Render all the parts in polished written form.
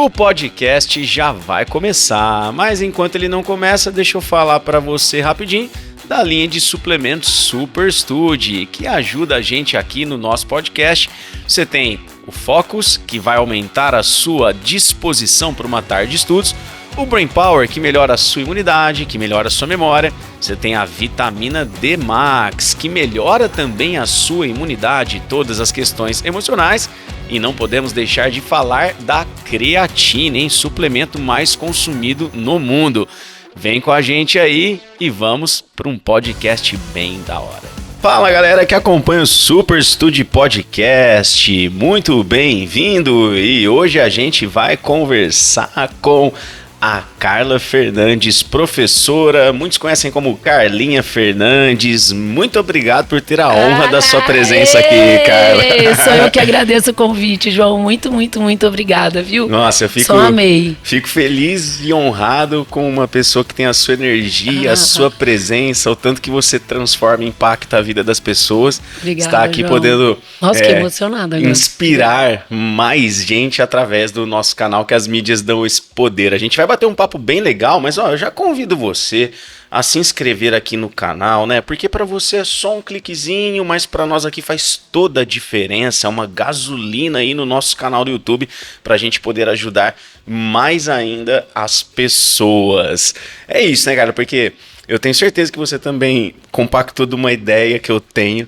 O podcast já vai começar, mas enquanto ele não começa, deixa eu falar para você rapidinho da linha de suplementos Super Study, que ajuda a gente aqui no nosso podcast. Você tem o Focus, que vai aumentar a sua disposição para uma tarde de estudos, o Brain Power, que melhora a sua imunidade, que melhora a sua memória. Você tem a vitamina D Max, que melhora também a sua imunidade e todas as questões emocionais. E não podemos deixar de falar da creatina, hein? Suplemento mais consumido no mundo. Vem com a gente aí e vamos para um podcast bem da hora. Fala galera que acompanha o Super Study Podcast, muito bem-vindo! E hoje a gente vai conversar com a Carla Fernandes, professora, muitos conhecem como Carlinha Fernandes. Muito obrigado por ter a honra da sua presença aqui, Carla. Sou eu que agradeço o convite, João. Muito obrigada, viu? Nossa, eu só amei. Fico feliz e honrado com uma pessoa que tem a sua energia, a sua presença, o tanto que você transforma e impacta a vida das pessoas. Obrigada, está aqui João. Podendo Nossa, que emocionada, inspirar mais gente através do nosso canal, que as mídias dão esse poder. A gente vai bater um papo bem legal, mas ó, eu já convido você a se inscrever aqui no canal, né? Porque para você é só um cliquezinho, mas para nós aqui faz toda a diferença, é uma gasolina aí no nosso canal do YouTube para a gente poder ajudar mais ainda as pessoas. É isso, né, cara? Porque eu tenho certeza que você também compactou de uma ideia que eu tenho,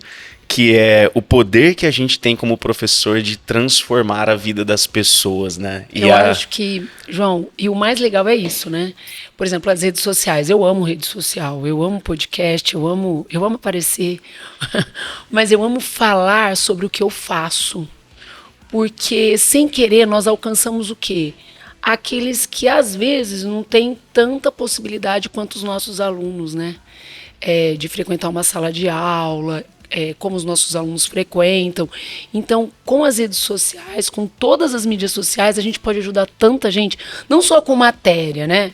que é o poder que a gente tem como professor de transformar a vida das pessoas, né? Eu acho que, João, e o mais legal é isso, né? Por exemplo, as redes sociais. Eu amo rede social, eu amo podcast, eu amo aparecer, mas eu amo falar sobre o que eu faço. Porque, sem querer, nós alcançamos o quê? Aqueles que, às vezes, não têm tanta possibilidade quanto os nossos alunos, né? De frequentar uma sala de aula, como os nossos alunos frequentam. Então, com as redes sociais, com todas as mídias sociais, a gente pode ajudar tanta gente, não só com matéria, né?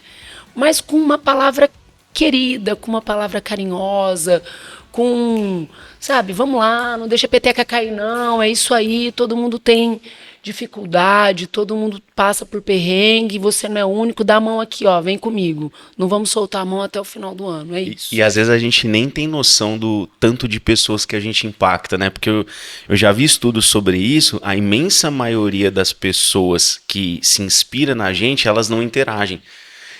Mas com uma palavra querida, com uma palavra carinhosa, com, sabe, vamos lá, não deixa a peteca cair não, é isso aí, todo mundo tem dificuldade, todo mundo passa por perrengue, você não é o único, dá a mão aqui, ó, vem comigo, não vamos soltar a mão até o final do ano, é isso. E às vezes a gente nem tem noção do tanto de pessoas que a gente impacta, né? Porque eu já vi estudos sobre isso, a imensa maioria das pessoas que se inspira na gente, elas não interagem.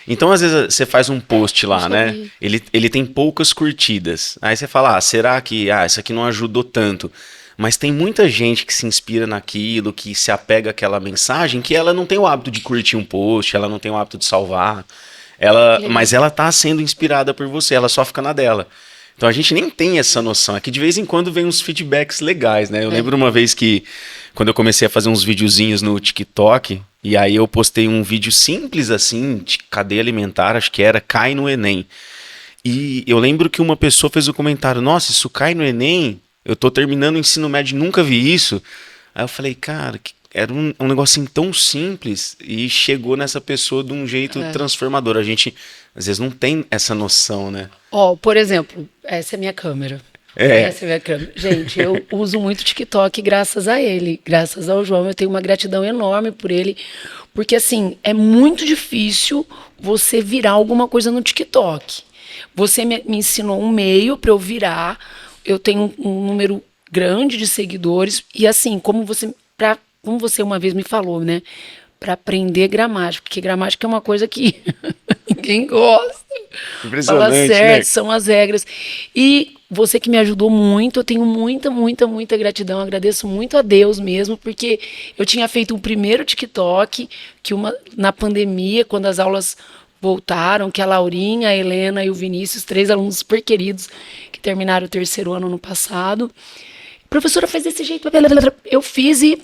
Então, às vezes, você faz um post lá, né? Ele tem poucas curtidas. Aí você fala, será que isso aqui não ajudou tanto? Mas tem muita gente que se inspira naquilo, que se apega àquela mensagem, que ela não tem o hábito de curtir um post, ela não tem o hábito de salvar, mas ela tá sendo inspirada por você, ela só fica na dela. Então a gente nem tem essa noção, é que de vez em quando vem uns feedbacks legais, né? Eu lembro uma vez que, quando eu comecei a fazer uns videozinhos no TikTok, e aí eu postei um vídeo simples assim, de cadeia alimentar, acho que era, cai no Enem. E eu lembro que uma pessoa fez o comentário, nossa, isso cai no Enem? Eu tô terminando o ensino médio e nunca vi isso. Aí eu falei, cara, era um negocinho tão simples e chegou nessa pessoa de um jeito transformador. A gente, às vezes, não tem essa noção, né? Por exemplo, essa é a minha câmera. Essa é a minha câmera. Gente, eu uso muito TikTok graças a ele, graças ao João. Eu tenho uma gratidão enorme por ele, porque, assim, é muito difícil você virar alguma coisa no TikTok. Você me ensinou um meio para eu virar. Eu tenho um número grande de seguidores e, assim, como você uma vez me falou, né, para aprender gramática, porque gramática é uma coisa que ninguém gosta. Impressionante, fala certo, né? São as regras. E você que me ajudou muito, eu tenho muita gratidão, agradeço muito a Deus mesmo, porque eu tinha feito um primeiro TikTok, na pandemia, quando as aulas voltaram, que a Laurinha, a Helena e o Vinícius, 3 alunos super queridos, que terminaram o 3º ano no passado. Professora, faz desse jeito. Eu fiz e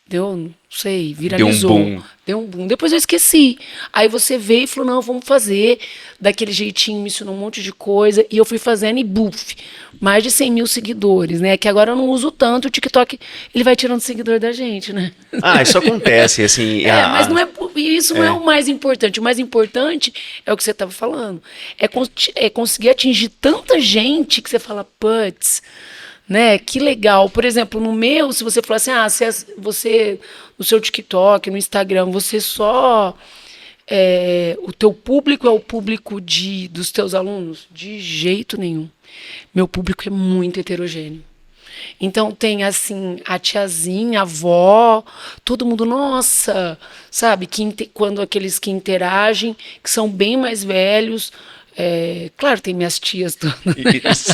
deu, não sei, viralizou. Deu um boom. Depois eu esqueci. Aí você veio e falou, não, vamos fazer daquele jeitinho, me ensinou um monte de coisa. E eu fui fazendo e buf, mais de 100 mil seguidores, né? Que agora eu não uso tanto, o TikTok, ele vai tirando seguidor da gente, né? Isso acontece, assim... mas não isso não é o mais importante. O mais importante é o que você estava falando. É conseguir atingir tanta gente que você fala, putz, né? Que legal. Por exemplo, no meu, se você falar assim, você no seu TikTok, no Instagram, você só o teu público é o público dos teus alunos? De jeito nenhum. Meu público é muito heterogêneo. Então tem assim a tiazinha, a avó, todo mundo, nossa, sabe? Quando aqueles que interagem, que são bem mais velhos. Claro, tem minhas tias todas.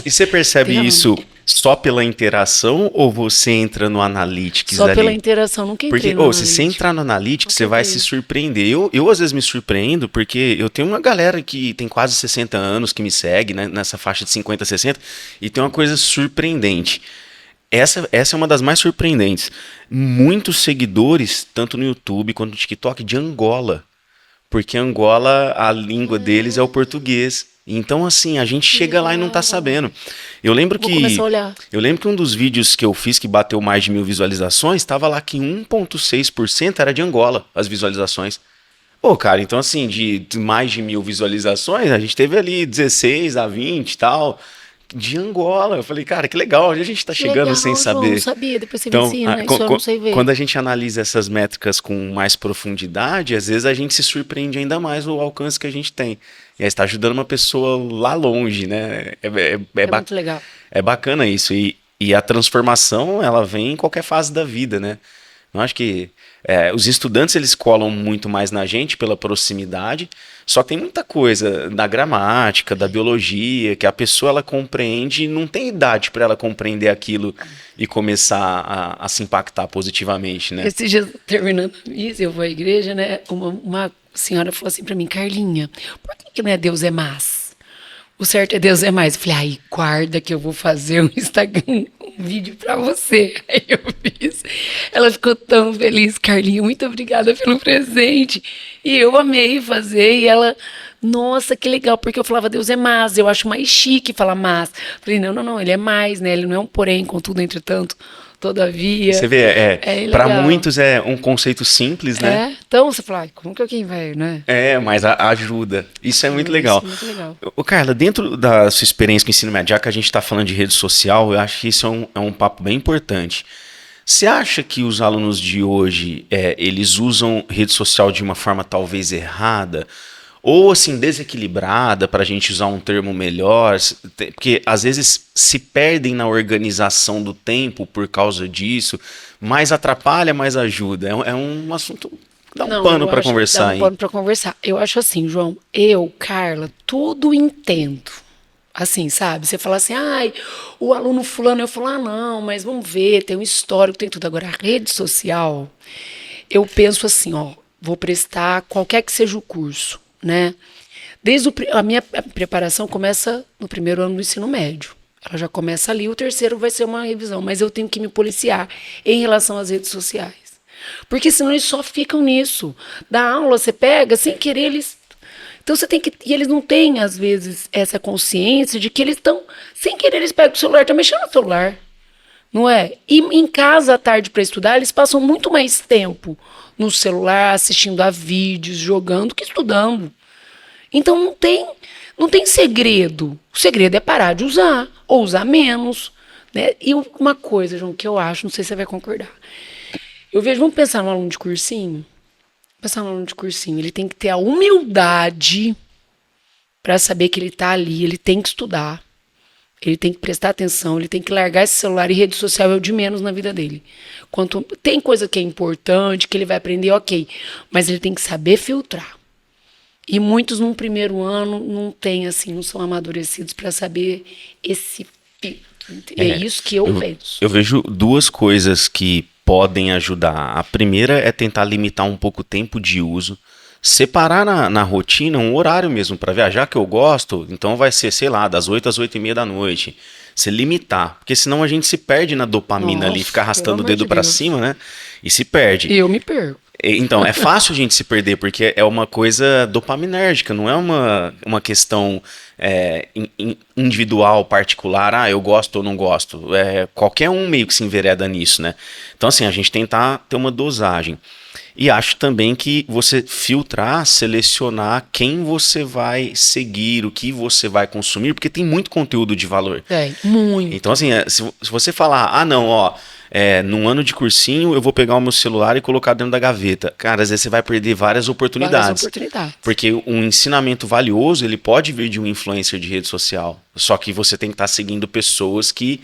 E você percebe isso só pela interação ou você entra no Analytics Só ali? pela interação, nunca entrei Porque, no se você entrar no Analytics, você Nunca vai entrei. se surpreender. Eu às vezes me surpreendo porque eu tenho uma galera que tem quase 60 anos que me segue, né, nessa faixa de 50 a 60, e tem uma coisa surpreendente. Essa é uma das mais surpreendentes. Muitos seguidores, tanto no YouTube quanto no TikTok, de Angola. Porque Angola, a língua deles é o português. Então, assim, a gente chega lá e não tá sabendo. Eu lembro Vou começar a olhar. eu lembro que um dos vídeos que eu fiz que bateu mais de 1.000 visualizações, estava lá que 1,6% era de Angola, as visualizações. Pô, cara, então assim, de mais de 1.000 visualizações, a gente teve ali 16 a 20 e tal, de Angola. Eu falei, cara, que legal, onde a gente tá Que chegando legal, sem João, não saber. sabia. Depois você me Então, ensina. Isso eu não sei ver. quando a gente analisa essas métricas com mais profundidade, às vezes a gente se surpreende ainda mais o alcance que a gente tem. E aí está ajudando uma pessoa lá longe, né? Muito legal. É bacana isso. E a transformação, ela vem em qualquer fase da vida, né? Eu acho que os estudantes, eles colam muito mais na gente pela proximidade, só tem muita coisa da gramática, da biologia, que a pessoa ela compreende e não tem idade para ela compreender aquilo e começar a se impactar positivamente, né? Esses dias, terminando isso, eu vou à igreja, né? Uma senhora falou assim pra mim, Carlinha, por que não é Deus é mais? O certo é Deus é mais. Eu falei, ai, guarda que eu vou fazer um Instagram, um vídeo pra você. Aí eu fiz. Ela ficou tão feliz, Carlinha, muito obrigada pelo presente. E eu amei fazer. E ela, nossa, que legal, porque eu falava Deus é mais. Eu acho mais chique falar mais. Falei, não, ele é mais, né? Ele não é um porém, contudo, entretanto, todavia. Você vê, para legal. muitos é um conceito simples, né? Então você fala, ai, como que alguém vai, né? Mas ajuda. Isso é muito legal. Isso é muito legal. Ô, Carla, dentro da sua experiência com o ensino médio, já que a gente está falando de rede social, eu acho que isso é um papo bem importante. Você acha que os alunos de hoje, eles usam rede social de uma forma talvez errada? Ou assim, desequilibrada, para a gente usar um termo melhor? Porque às vezes se perdem na organização do tempo por causa disso, mais atrapalha, mais ajuda. É um assunto que dá um pano para conversar. Dá um pano para conversar. Eu acho assim, João, Carla, tudo entendo. Assim, sabe? Você fala assim, ai, o aluno fulano, eu falo, não, mas vamos ver, tem um histórico, tem tudo. Agora, a rede social, eu penso assim, vou prestar qualquer que seja o curso, né? A minha preparação começa no primeiro ano do ensino médio. Ela já começa ali, o terceiro vai ser uma revisão, mas eu tenho que me policiar em relação às redes sociais. Porque senão eles só ficam nisso. Da aula, você pega, sem querer, eles... Então você tem que... E eles não têm, às vezes, essa consciência de que eles estão... Sem querer, eles pegam o celular, estão mexendo no celular. Não é? E em casa, à tarde, para estudar, eles passam muito mais tempo no celular, assistindo a vídeos, jogando, que estudando. Então não tem segredo. O segredo é parar de usar, ou usar menos. Né? E uma coisa, João, que eu acho, não sei se você vai concordar. Eu vejo, vamos pensar no aluno de cursinho? Pensar no aluno de cursinho, ele tem que ter a humildade para saber que ele está ali, ele tem que estudar, ele tem que prestar atenção, ele tem que largar esse celular, e rede social é o de menos na vida dele. Tem coisa que é importante, que ele vai aprender, ok, mas ele tem que saber filtrar. E muitos num primeiro ano não têm, assim, não são amadurecidos para saber esse filtro. É isso que eu penso. Eu vejo duas coisas que podem ajudar. A primeira é tentar limitar um pouco o tempo de uso, separar na rotina um horário mesmo para viajar que eu gosto, então vai ser, sei lá, das 8 às 8:30 da noite. Se limitar, porque senão a gente se perde na dopamina ali, fica arrastando o dedo para cima, né? E se perde. E eu me perco. Então, é fácil a gente se perder, porque é uma coisa dopaminérgica, não é uma questão individual, particular, eu gosto ou não gosto. Qualquer um meio que se envereda nisso, né? Então, assim, a gente tentar ter uma dosagem. E acho também que você filtrar, selecionar quem você vai seguir, o que você vai consumir, porque tem muito conteúdo de valor. Muito. Então, assim, se você falar, ah, não, ó, num ano de cursinho eu vou pegar o meu celular e colocar dentro da gaveta. Cara, às vezes você vai perder várias oportunidades. Porque um ensinamento valioso, ele pode vir de um influencer de rede social. Só que você tem que estar seguindo pessoas que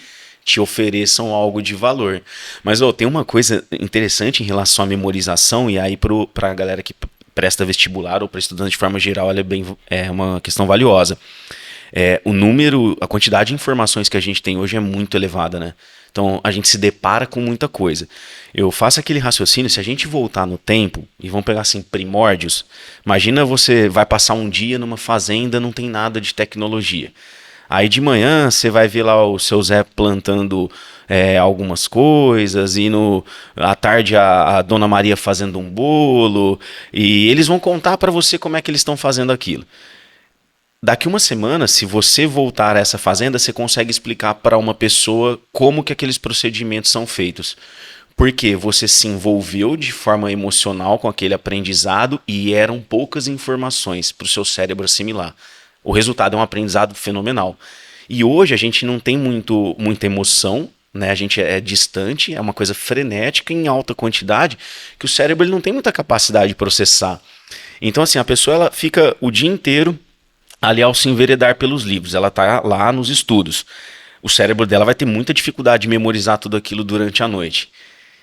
te ofereçam algo de valor. Mas tem uma coisa interessante em relação à memorização, e aí para a galera que presta vestibular ou para estudante de forma geral, ela é uma questão valiosa. A quantidade de informações que a gente tem hoje é muito elevada, né? Então a gente se depara com muita coisa. Eu faço aquele raciocínio, se a gente voltar no tempo, e vamos pegar assim, primórdios, imagina você vai passar um dia numa fazenda, não tem nada de tecnologia. Aí de manhã você vai ver lá o seu Zé plantando algumas coisas, e à tarde a Dona Maria fazendo um bolo, e eles vão contar para você como é que eles estão fazendo aquilo. Daqui uma semana, se você voltar a essa fazenda, você consegue explicar para uma pessoa como que aqueles procedimentos são feitos. Porque você se envolveu de forma emocional com aquele aprendizado e eram poucas informações para o seu cérebro assimilar. O resultado é um aprendizado fenomenal. E hoje a gente não tem muita emoção, né? A gente é distante, é uma coisa frenética em alta quantidade, que o cérebro ele não tem muita capacidade de processar. Então, assim, a pessoa ela fica o dia inteiro ali ao se enveredar pelos livros, ela está lá nos estudos. O cérebro dela vai ter muita dificuldade de memorizar tudo aquilo durante a noite.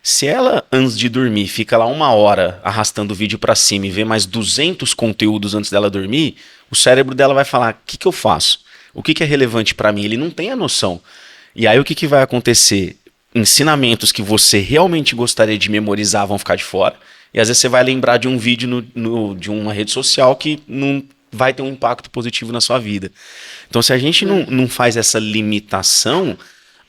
Se ela, antes de dormir, fica lá 1 hora arrastando o vídeo para cima e vê mais 200 conteúdos antes dela dormir, o cérebro dela vai falar, o que eu faço? O que é relevante para mim? Ele não tem a noção. E aí o que vai acontecer? Ensinamentos que você realmente gostaria de memorizar vão ficar de fora, e às vezes você vai lembrar de um vídeo de uma rede social que não vai ter um impacto positivo na sua vida. Então, se a gente não faz essa limitação,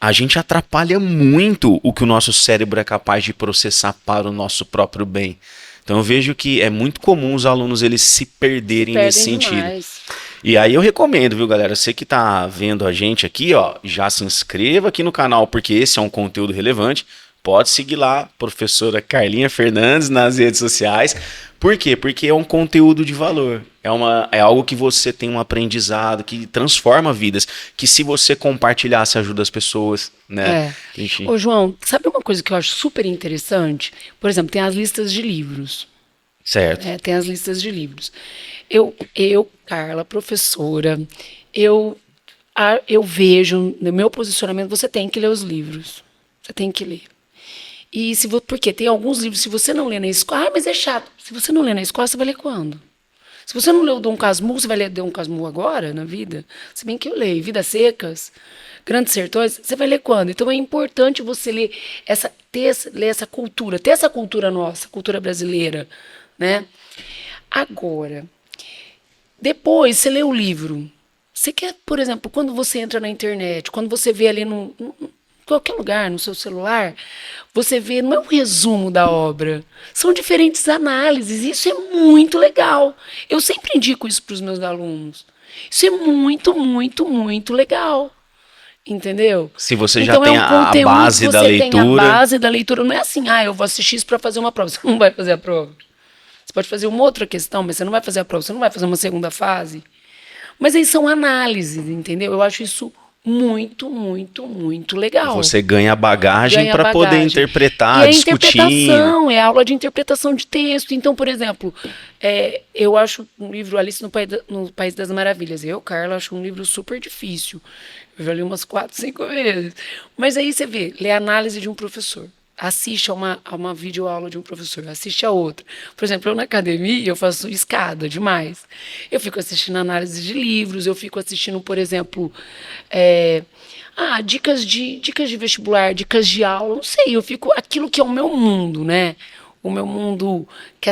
a gente atrapalha muito o que o nosso cérebro é capaz de processar para o nosso próprio bem. Então, eu vejo que é muito comum os alunos eles se perderem nesse sentido. E aí eu recomendo, viu, galera? Você que tá vendo a gente aqui, ó, já se inscreva aqui no canal, porque esse é um conteúdo relevante. Pode seguir lá, professora Carlinha Fernandes, nas redes sociais. Por quê? Porque é um conteúdo de valor. É algo que você tem um aprendizado, que transforma vidas, que se você compartilhar, você ajuda as pessoas, né? Ô, João, sabe uma coisa que eu acho super interessante? Por exemplo, tem as listas de livros. Certo. Tem as listas de livros. Eu, Carla, professora, eu vejo, no meu posicionamento, você tem que ler os livros. Você tem que ler. Porque tem alguns livros, se você não lê na escola, mas é chato. Se você não lê na escola, você vai ler quando? Se você não leu Dom Casmurro, você vai ler Dom Casmurro agora, na vida? Se bem que eu leio Vidas Secas, Grandes Sertões, você vai ler quando? Então é importante você ler essa cultura, ter essa cultura nossa, cultura brasileira, né? Agora, depois você lê o livro. Você quer, por exemplo, quando você entra na internet, quando você vê ali qualquer lugar, no seu celular, você vê, não é um resumo da obra, são diferentes análises, isso é muito legal. Eu sempre indico isso para os meus alunos. Isso é muito, muito, muito legal. Entendeu? Se você já tem a base da leitura. Tem a base da leitura, não é assim, eu vou assistir isso para fazer uma prova. Você não vai fazer a prova. Você pode fazer uma outra questão, mas você não vai fazer a prova, você não vai fazer uma segunda fase. Mas aí são análises, entendeu? Eu acho isso muito, muito, muito legal. Você ganha bagagem para poder interpretar, discutir. Interpretação, é aula de interpretação de texto. Então, por exemplo, eu acho um livro Alice no País das Maravilhas. Eu, Carla, acho um livro super difícil. Eu já li umas 4, 5 vezes. Mas aí você vê, lê a análise de um professor. Assiste a uma videoaula de um professor, assiste a outra. Por exemplo, eu na academia, eu faço escada demais. Eu fico assistindo análise de livros, eu fico assistindo, por exemplo, dicas de vestibular, dicas de aula, não sei, eu fico, aquilo que é o meu mundo, né? O meu mundo, que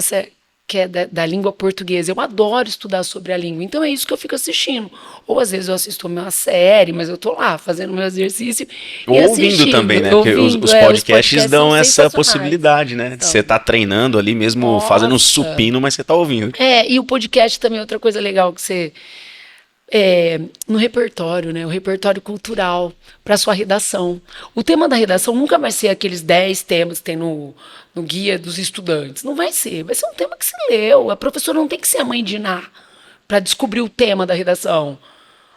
é da língua portuguesa. Eu adoro estudar sobre a língua, então é isso que eu fico assistindo. Ou às vezes eu assisto uma série, mas eu tô lá fazendo meu exercício ou e ouvindo também, né? Porque os podcasts dão essa possibilidade, né? Então, você tá treinando ali mesmo, fazendo um supino, mas você tá ouvindo. E o podcast também é outra coisa legal que você... no repertório, né? O repertório cultural para sua redação. O tema da redação nunca vai ser aqueles 10 temas que tem no guia dos estudantes. Não vai ser. Vai ser um tema que se leu. A professora não tem que ser a mãe de Iná para descobrir o tema da redação.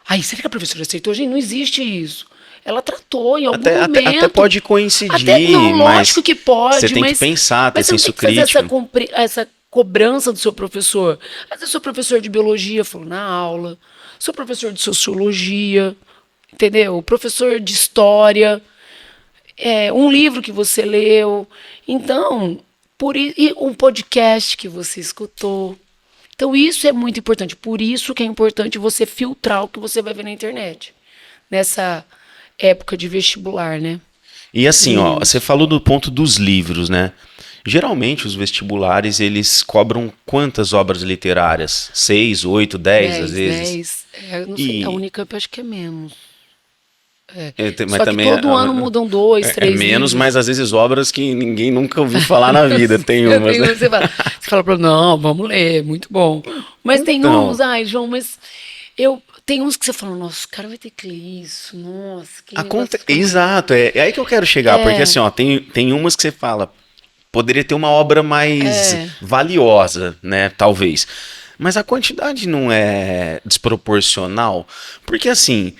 Aí, será que a professora aceitou? Gente, não existe isso. Ela tratou em algum momento. Até pode coincidir, não, lógico que pode. Você tem que pensar, ter senso crítico. Fazer essa cobrança do seu professor. Às vezes, seu professor de biologia falou na aula, seu professor de sociologia, entendeu? O professor de história, um livro que você leu. Então, e um podcast que você escutou. Então, isso é muito importante. Por isso que é importante você filtrar o que você vai ver na internet. Nessa época de vestibular, né? E assim, ó, você falou do ponto dos livros, né? Geralmente os vestibulares, eles cobram quantas obras literárias? 6, 8, 10 às vezes? 10. Eu não sei, a Unicamp acho que é menos. Mas Só também que todo ano mudam 2, 3 menos, livros. mas às vezes obras que ninguém nunca ouviu falar na vida. Tem umas, né? Você fala pra não, vamos ler, muito bom. Mas tem uns, João, mas tem uns que você fala, nossa, o cara vai ter que ler isso, nossa. Exato, é aí que eu quero chegar, porque assim, ó, tem umas que você fala, poderia ter uma obra mais valiosa, né, talvez. Mas a quantidade não é desproporcional, porque assim,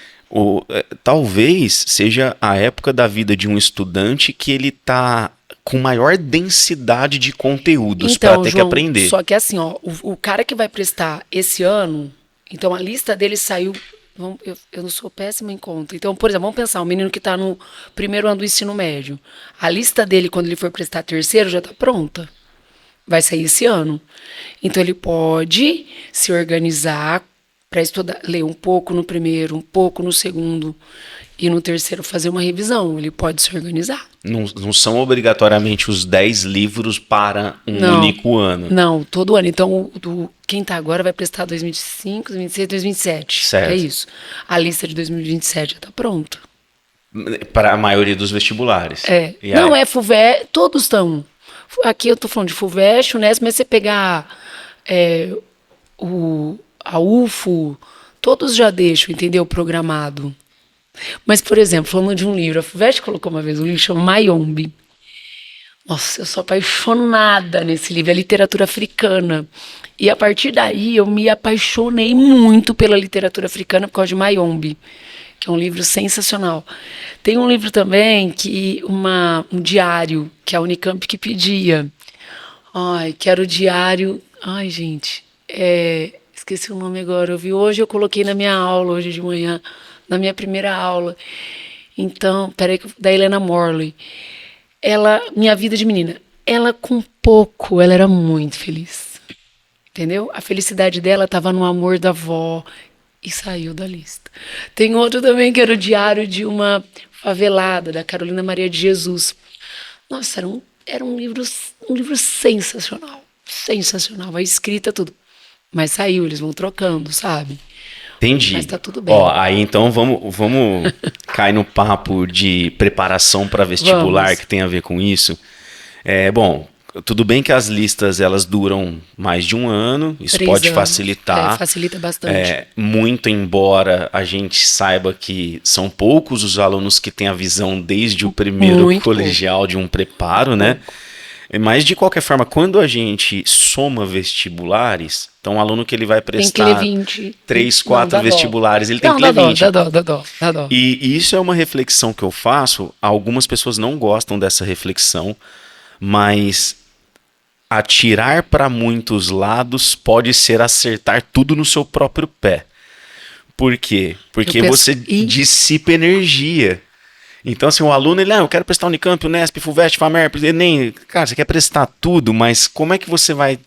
talvez seja a época da vida de um estudante que ele tá com maior densidade de conteúdos para ter João, que aprender. Só que assim, ó, o cara que vai prestar esse ano, então a lista dele saiu. Eu não sou péssima em conta. Então, por exemplo, vamos pensar, um menino que está no primeiro ano do ensino médio. A lista dele, quando ele for prestar terceiro, já está pronta. Vai sair esse ano. Então, ele pode se organizar para estudar, ler um pouco no primeiro, um pouco no segundo e no terceiro fazer uma revisão. Ele pode se organizar. Não são obrigatoriamente os 10 livros para um único ano. Não, todo ano. Então, quem está agora vai prestar 2025, 2026, 2027. Certo. É isso. A lista de 2027 já está pronta. Para a maioria dos vestibulares. Não, FUVEST, todos estão. Aqui eu estou falando de FUVEST, Unesp, mas você pegar a UFO, todos já deixam, entendeu? Programado. Mas, por exemplo, falando de um livro, a FUVEST colocou uma vez um livro chamado Mayombe. Nossa, eu sou apaixonada nesse livro, é literatura africana. E a partir daí eu me apaixonei muito pela literatura africana por causa de Mayombe, que é um livro sensacional. Tem um livro também, um diário, que a Unicamp que pedia. Que era o diário... Ai, gente, esqueci o nome agora. Eu coloquei na minha aula, hoje de manhã, na minha primeira aula. Então, da Helena Morley. Minha vida de menina, com pouco, ela era muito feliz. Entendeu? A felicidade dela estava no amor da avó e saiu da lista. Tem outro também que era o diário de uma favelada, da Carolina Maria de Jesus. Nossa, era um livro sensacional. Sensacional, a escrita, tudo. Mas saiu, eles vão trocando, sabe? Entendi. Mas tá tudo bem. Aí então vamos cair no papo de preparação para vestibular, que tem a ver com isso. Bom, tudo bem que as listas elas duram mais de um ano, isso 3 pode anos. facilitar. Facilita bastante. Muito embora a gente saiba que são poucos os alunos que têm a visão desde o primeiro colegial de um preparo, né? Mas, de qualquer forma, quando a gente soma vestibulares, então o aluno que ele vai prestar tem que ler 20. 3, 4 vestibulares, ele tem que ler 20. Dá dó. E isso é uma reflexão que eu faço, algumas pessoas não gostam dessa reflexão, mas atirar para muitos lados pode ser acertar tudo no seu próprio pé. Por quê? Porque você dissipa energia. Então, assim, o aluno, eu quero prestar Unicamp, Unesp, FUVEST, FAMERP, Enem. Cara, você quer prestar tudo, mas como é que você vai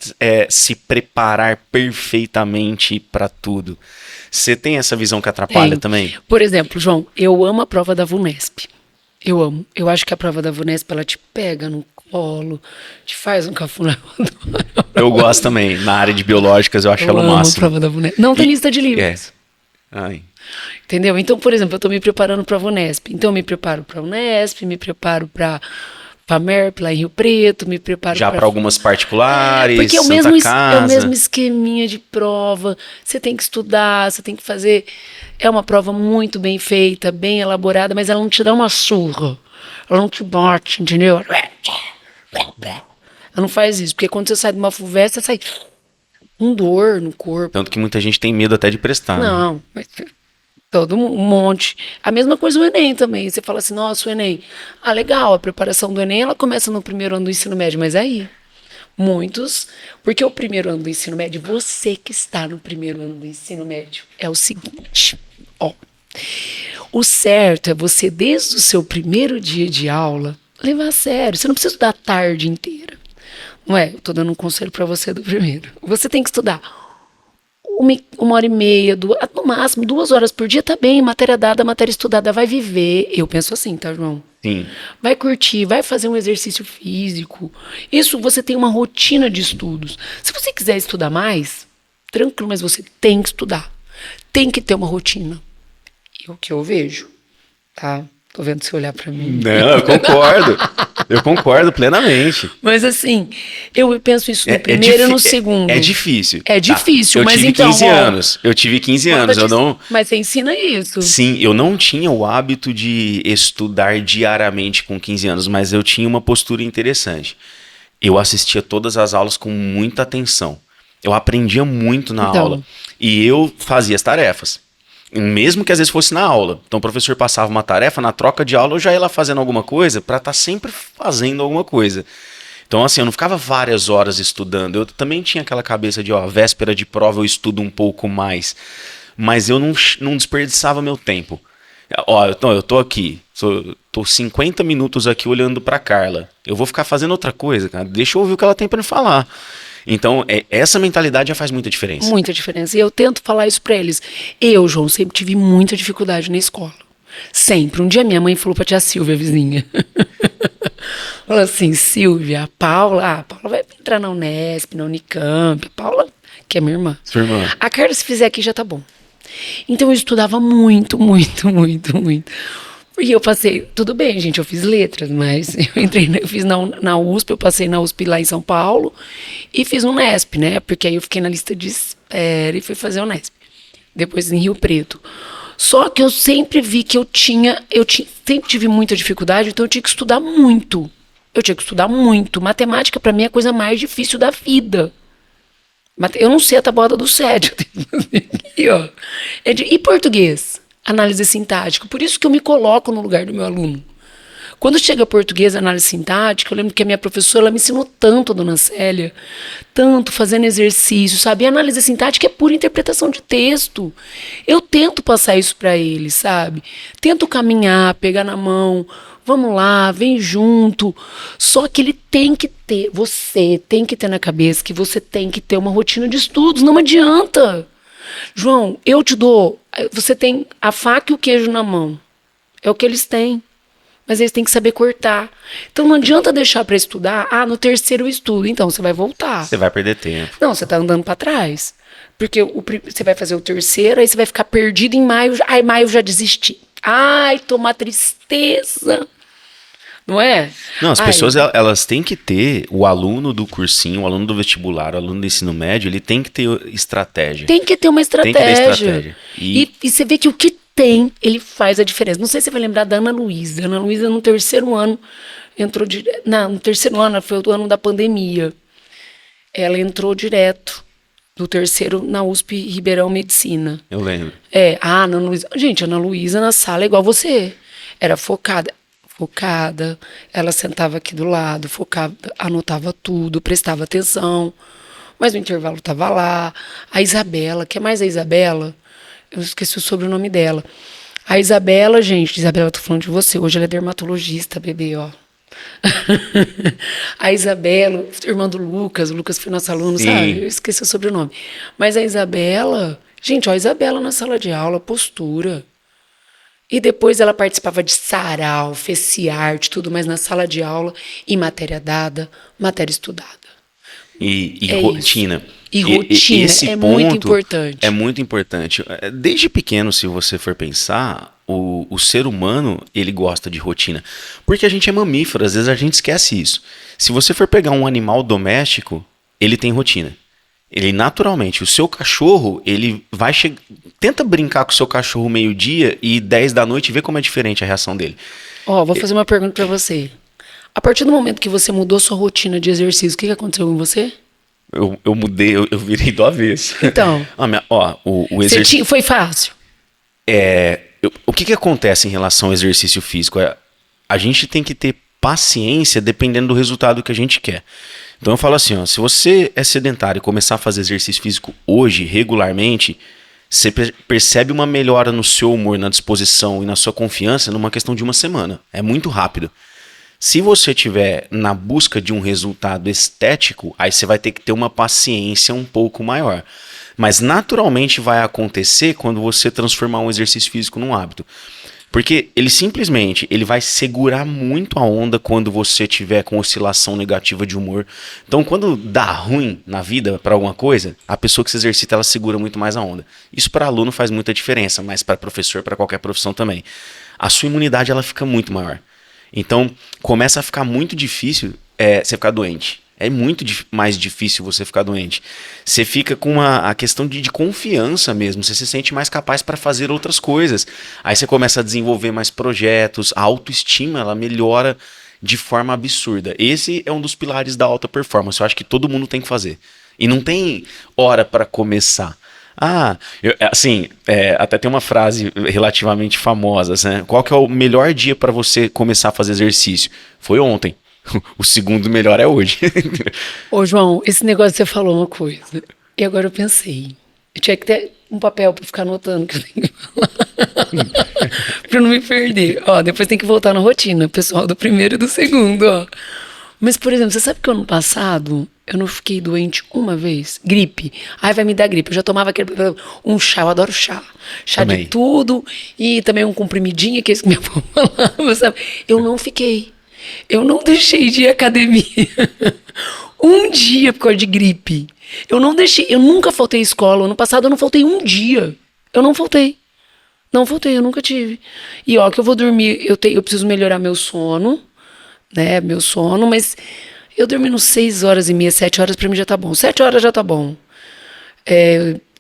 se preparar perfeitamente para tudo? Você tem essa visão que atrapalha também? Por exemplo, João, eu amo a prova da VUNESP. Eu amo. Eu acho que a prova da VUNESP, ela te pega no colo, te faz um cafuné. Eu gosto também. Na área de biológicas, eu acho ela o máximo. A prova da VUNESP. Não tem lista de livros. Ai. Entendeu? Então, por exemplo, eu estou me preparando para a VUNESP. Então, eu me preparo para a Unesp, me preparo para FAMERP lá em Rio Preto, me preparo Já para algumas particulares, porque é o Santa mesmo, Casa. é o mesmo esqueminha de prova. Você tem que estudar, você tem que fazer. É uma prova muito bem feita, bem elaborada, mas ela não te dá uma surra. Ela não te bate, entendeu? Ela não faz isso, porque quando você sai de uma FUVEST, você sai com dor no corpo. Tanto que muita gente tem medo até de prestar. Né? Não, mas todo um monte. A mesma coisa o Enem também. Você fala assim, nossa, o Enem. Ah, legal, a preparação do Enem, ela começa no primeiro ano do ensino médio, mas aí, muitos, porque o primeiro ano do ensino médio, você que está no primeiro ano do ensino médio, é o seguinte, ó, o certo é você, desde o seu primeiro dia de aula, levar a sério. Você não precisa estudar a tarde inteira. Não é? Eu tô dando um conselho para você do primeiro. Você tem que estudar uma hora e meia, no máximo 2 horas por dia, tá bem, matéria dada, matéria estudada, vai viver. Eu penso assim, tá, João? Sim. Vai curtir, vai fazer um exercício físico. Isso, você tem uma rotina de estudos. Se você quiser estudar mais, tranquilo, mas você tem que estudar. Tem que ter uma rotina. E o que eu vejo, tá? Tô vendo você olhar pra mim. Não, eu concordo. Eu concordo plenamente. Mas assim, eu penso isso no primeiro e no segundo. É difícil. É difícil, tá. mas tive então... 15 anos. Eu tive 15 anos. Eu não... Mas você ensina isso. Sim, eu não tinha o hábito de estudar diariamente com 15 anos, mas eu tinha uma postura interessante. Eu assistia todas as aulas com muita atenção. Eu aprendia muito na aula. E eu fazia as tarefas. Mesmo que às vezes fosse na aula. Então o professor passava uma tarefa, na troca de aula eu já ia lá fazendo alguma coisa para estar sempre fazendo alguma coisa. Então assim, eu não ficava várias horas estudando. Eu também tinha aquela cabeça de, ó, véspera de prova eu estudo um pouco mais. Mas eu não desperdiçava meu tempo. Ó, eu tô aqui, tô 50 minutos aqui olhando pra Carla. Eu vou ficar fazendo outra coisa, cara. Deixa eu ouvir o que ela tem pra me falar. Então, essa mentalidade já faz muita diferença. Muita diferença. E eu tento falar isso pra eles. Eu, João, sempre tive muita dificuldade na escola. Sempre. Um dia minha mãe falou pra tia Silvia, a vizinha. Falou assim, Silvia, a Paula vai entrar na Unesp, na Unicamp. A Paula, que é minha irmã. Sua irmã. A Carla, se fizer aqui, já tá bom. Então eu estudava muito, muito, muito, muito. E eu passei, tudo bem, gente, eu fiz letras, mas eu fiz na USP, eu passei na USP lá em São Paulo e fiz no Unesp, né? Porque aí eu fiquei na lista de espera e fui fazer o Unesp. Depois em Rio Preto. Só que eu sempre vi que eu sempre tive muita dificuldade, então eu tinha que estudar muito. Eu tinha que estudar muito. Matemática, pra mim, é a coisa mais difícil da vida. Eu não sei a tabuada do 7. Aqui, ó. E português? Análise sintática. Por isso que eu me coloco no lugar do meu aluno. Quando chega português, análise sintática, eu lembro que a minha professora ela me ensinou tanto, a dona Célia, tanto fazendo exercício, sabe? E a análise sintática é pura interpretação de texto. Eu tento passar isso para eles, sabe? Tento caminhar, pegar na mão, vamos lá, vem junto. Só que ele tem que ter, você tem que ter na cabeça que você tem que ter uma rotina de estudos, não adianta. João, eu te dou, você tem a faca e o queijo na mão. É o que eles têm. Mas eles têm que saber cortar. Então não adianta deixar para estudar. Ah, no terceiro eu estudo. Então você vai voltar. Você vai perder tempo. Não, você tá andando para trás. Porque você vai fazer o terceiro, aí você vai ficar perdido em maio. Ai, maio eu já desisti. Ai, tô uma tristeza. Não é? Não, as pessoas elas têm que ter, o aluno do cursinho, o aluno do vestibular, o aluno do ensino médio, ele tem que ter estratégia. Tem que ter uma estratégia. Tem que ter estratégia. E você vê que o que tem, ele faz a diferença. Não sei se você vai lembrar da Ana Luísa. Ana Luísa, no terceiro ano, entrou direto. Não, no terceiro ano, foi o ano da pandemia. Ela entrou direto do terceiro na USP Ribeirão Medicina. Eu lembro. A Ana Luísa. Gente, a Ana Luísa na sala é igual você. Era focada, ela sentava aqui do lado, focava, anotava tudo, prestava atenção. Mas o intervalo estava lá. A Isabela, quer mais a Isabela? Eu esqueci o sobrenome dela. A Isabela, gente, Isabela, eu tô falando de você. Hoje ela é dermatologista, bebê, ó. A Isabela, irmã do Lucas, o Lucas foi nosso aluno, sabe? Eu esqueci o sobrenome. Mas a Isabela, gente, ó, a Isabela na sala de aula, postura. E depois ela participava de sarau, fez ciarte, tudo, mas na sala de aula, e matéria dada, matéria estudada. E rotina. Isso. E rotina esse é ponto muito importante. É muito importante. Desde pequeno, se você for pensar, o ser humano, ele gosta de rotina. Porque a gente é mamífero, às vezes a gente esquece isso. Se você for pegar um animal doméstico, ele tem rotina. Ele naturalmente, o seu cachorro, ele vai chegar. Tenta brincar com o seu cachorro meio-dia e 10 da noite e vê como é diferente a reação dele. Vou fazer uma pergunta pra você. A partir do momento que você mudou sua rotina de exercício, o que aconteceu com você? Eu mudei, eu virei do avesso. Então. O exercício. Foi fácil? O que acontece em relação ao exercício físico? A gente tem que ter paciência dependendo do resultado que a gente quer. Então eu falo assim, se você é sedentário e começar a fazer exercício físico hoje, regularmente, você percebe uma melhora no seu humor, na disposição e na sua confiança numa questão de uma semana. É muito rápido. Se você estiver na busca de um resultado estético, aí você vai ter que ter uma paciência um pouco maior. Mas naturalmente vai acontecer quando você transformar um exercício físico num hábito. Porque ele vai segurar muito a onda quando você tiver com oscilação negativa de humor. Então, quando dá ruim na vida para alguma coisa, a pessoa que se exercita, ela segura muito mais a onda. Isso para aluno faz muita diferença, mas para professor, para qualquer profissão também. A sua imunidade, ela fica muito maior. Então, começa a ficar muito difícil você ficar doente. É muito mais difícil você ficar doente. Você fica com a questão de confiança mesmo. Você se sente mais capaz para fazer outras coisas. Aí você começa a desenvolver mais projetos. A autoestima, ela melhora de forma absurda. Esse é um dos pilares da alta performance. Eu acho que todo mundo tem que fazer. E não tem hora para começar. Até tem uma frase relativamente famosa, né? Qual que é o melhor dia para você começar a fazer exercício? Foi ontem. O segundo melhor é hoje. Ô, João, esse negócio você falou uma coisa. E agora eu pensei. Eu tinha que ter um papel para ficar anotando o que eu tenho que falar. Para não me perder. Depois tem que voltar na rotina, pessoal, do primeiro e do segundo, Mas, por exemplo, você sabe que ano passado eu não fiquei doente uma vez? Gripe. Ai, vai me dar gripe. Eu já tomava um chá, eu adoro chá. Chá também. De tudo. E também um comprimidinho, que é isso que minha avó falava, sabe? Eu não fiquei. Eu não deixei de ir à academia um dia por causa de gripe. Eu não deixei, eu nunca faltei à escola. Ano passado eu não faltei um dia. Eu não faltei. Não faltei, eu nunca tive. E que eu vou dormir, eu preciso melhorar meu sono, né? Meu sono, mas eu dormindo 6h30, 7 horas pra mim já tá bom. 7 horas já tá bom.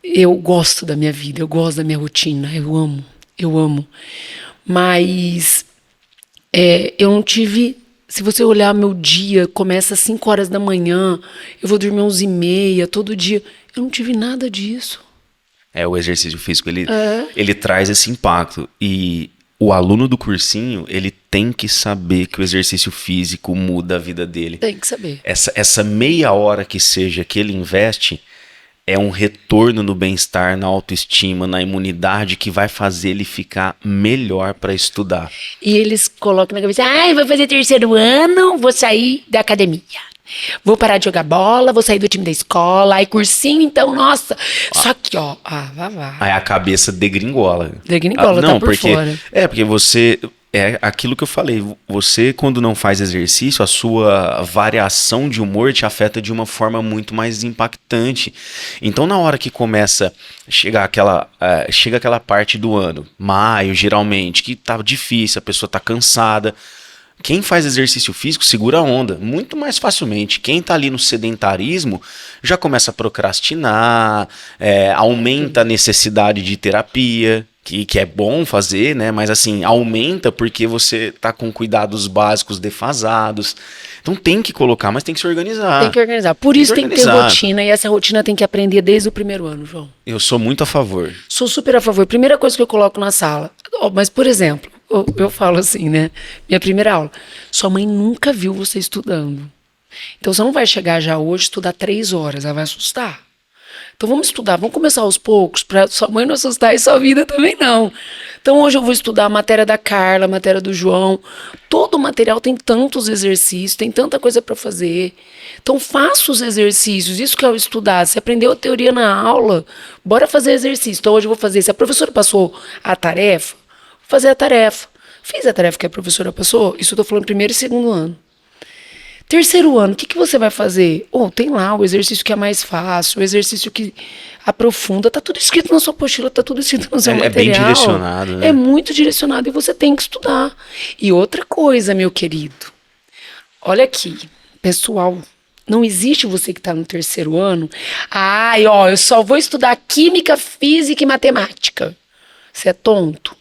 Eu gosto da minha vida, eu gosto da minha rotina, eu amo. Mas eu não tive. Se você olhar meu dia, começa às 5 horas da manhã, eu vou dormir 11h30, todo dia. Eu não tive nada disso. O exercício físico, ele traz esse impacto. E o aluno do cursinho, ele tem que saber que o exercício físico muda a vida dele. Tem que saber. Essa meia hora que seja que ele investe é um retorno no bem-estar, na autoestima, na imunidade que vai fazer ele ficar melhor para estudar. E eles colocam na cabeça, vou fazer 3º ano, vou sair da academia. Vou parar de jogar bola, vou sair do time da escola, aí cursinho, então, nossa. Só que, vá. Aí a cabeça degringola. Degringola, tá por fora. Porque você... É aquilo que eu falei, você quando não faz exercício, a sua variação de humor te afeta de uma forma muito mais impactante. Então na hora que começa a chegar aquela parte do ano, maio geralmente, que tá difícil, a pessoa tá cansada, quem faz exercício físico segura a onda muito mais facilmente. Quem tá ali no sedentarismo já começa a procrastinar, aumenta a necessidade de terapia, que é bom fazer, né? Mas assim, aumenta porque você tá com cuidados básicos defasados. Então tem que colocar, mas tem que se organizar. Tem que organizar. Por isso tem que ter rotina, e essa rotina tem que aprender desde o primeiro ano, João. Eu sou muito a favor. Sou super a favor. Primeira coisa que eu coloco na sala. Mas, por exemplo, eu falo assim, né? Minha primeira aula. Sua mãe nunca viu você estudando. Então você não vai chegar já hoje estudar 3 horas, ela vai assustar. Então vamos estudar, vamos começar aos poucos, para sua mãe não assustar e sua vida também não. Então hoje eu vou estudar a matéria da Carla, a matéria do João. Todo o material tem tantos exercícios, tem tanta coisa para fazer. Então faça os exercícios, isso que é o estudar. Você aprendeu a teoria na aula, bora fazer exercício. Então hoje eu vou fazer, se a professora passou a tarefa, vou fazer a tarefa. Fiz a tarefa que a professora passou, isso eu estou falando 1º e 2º ano. Terceiro ano, o que você vai fazer? Tem lá o exercício que é mais fácil, o exercício que aprofunda, tá tudo escrito na sua apostila, tá tudo escrito no seu material. É bem direcionado, né? É muito direcionado e você tem que estudar. E outra coisa, meu querido, olha aqui, pessoal, não existe você que está no terceiro ano, eu só vou estudar química, física e matemática. Você é tonto?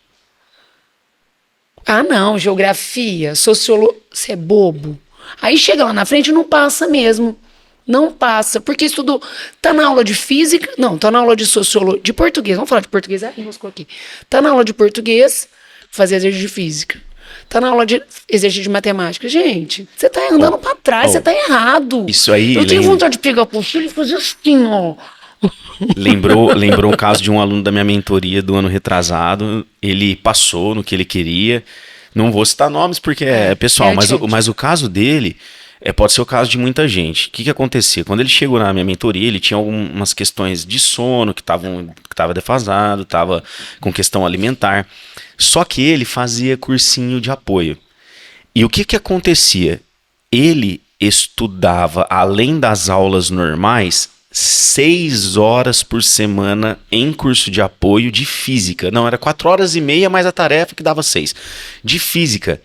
Não, geografia, sociologia, você é bobo. Aí chega lá na frente e não passa mesmo. Não passa, porque estudou. Tá na aula de física, não, tá na aula de sociologia, de português, vamos falar de português, enroscou aqui. Tá na aula de português, fazer exercício de física. Tá na aula de exercício de matemática. Gente, você tá andando pra trás, você tá errado. Isso aí. Eu tenho vontade de pegar a apostila e fazer assim, ó. Lembrou um caso de um aluno da minha mentoria do ano retrasado. Ele passou no que ele queria. Não vou citar nomes porque é pessoal, mas o caso dele pode ser o caso de muita gente. O que acontecia? Quando ele chegou na minha mentoria, ele tinha algumas questões de sono que estava defasado, estava com questão alimentar. Só que ele fazia cursinho de apoio. E o que acontecia? Ele estudava, além das aulas normais, 6 horas por semana em curso de apoio de física. Não, era 4 horas e meia, mais a tarefa que dava 6. De física.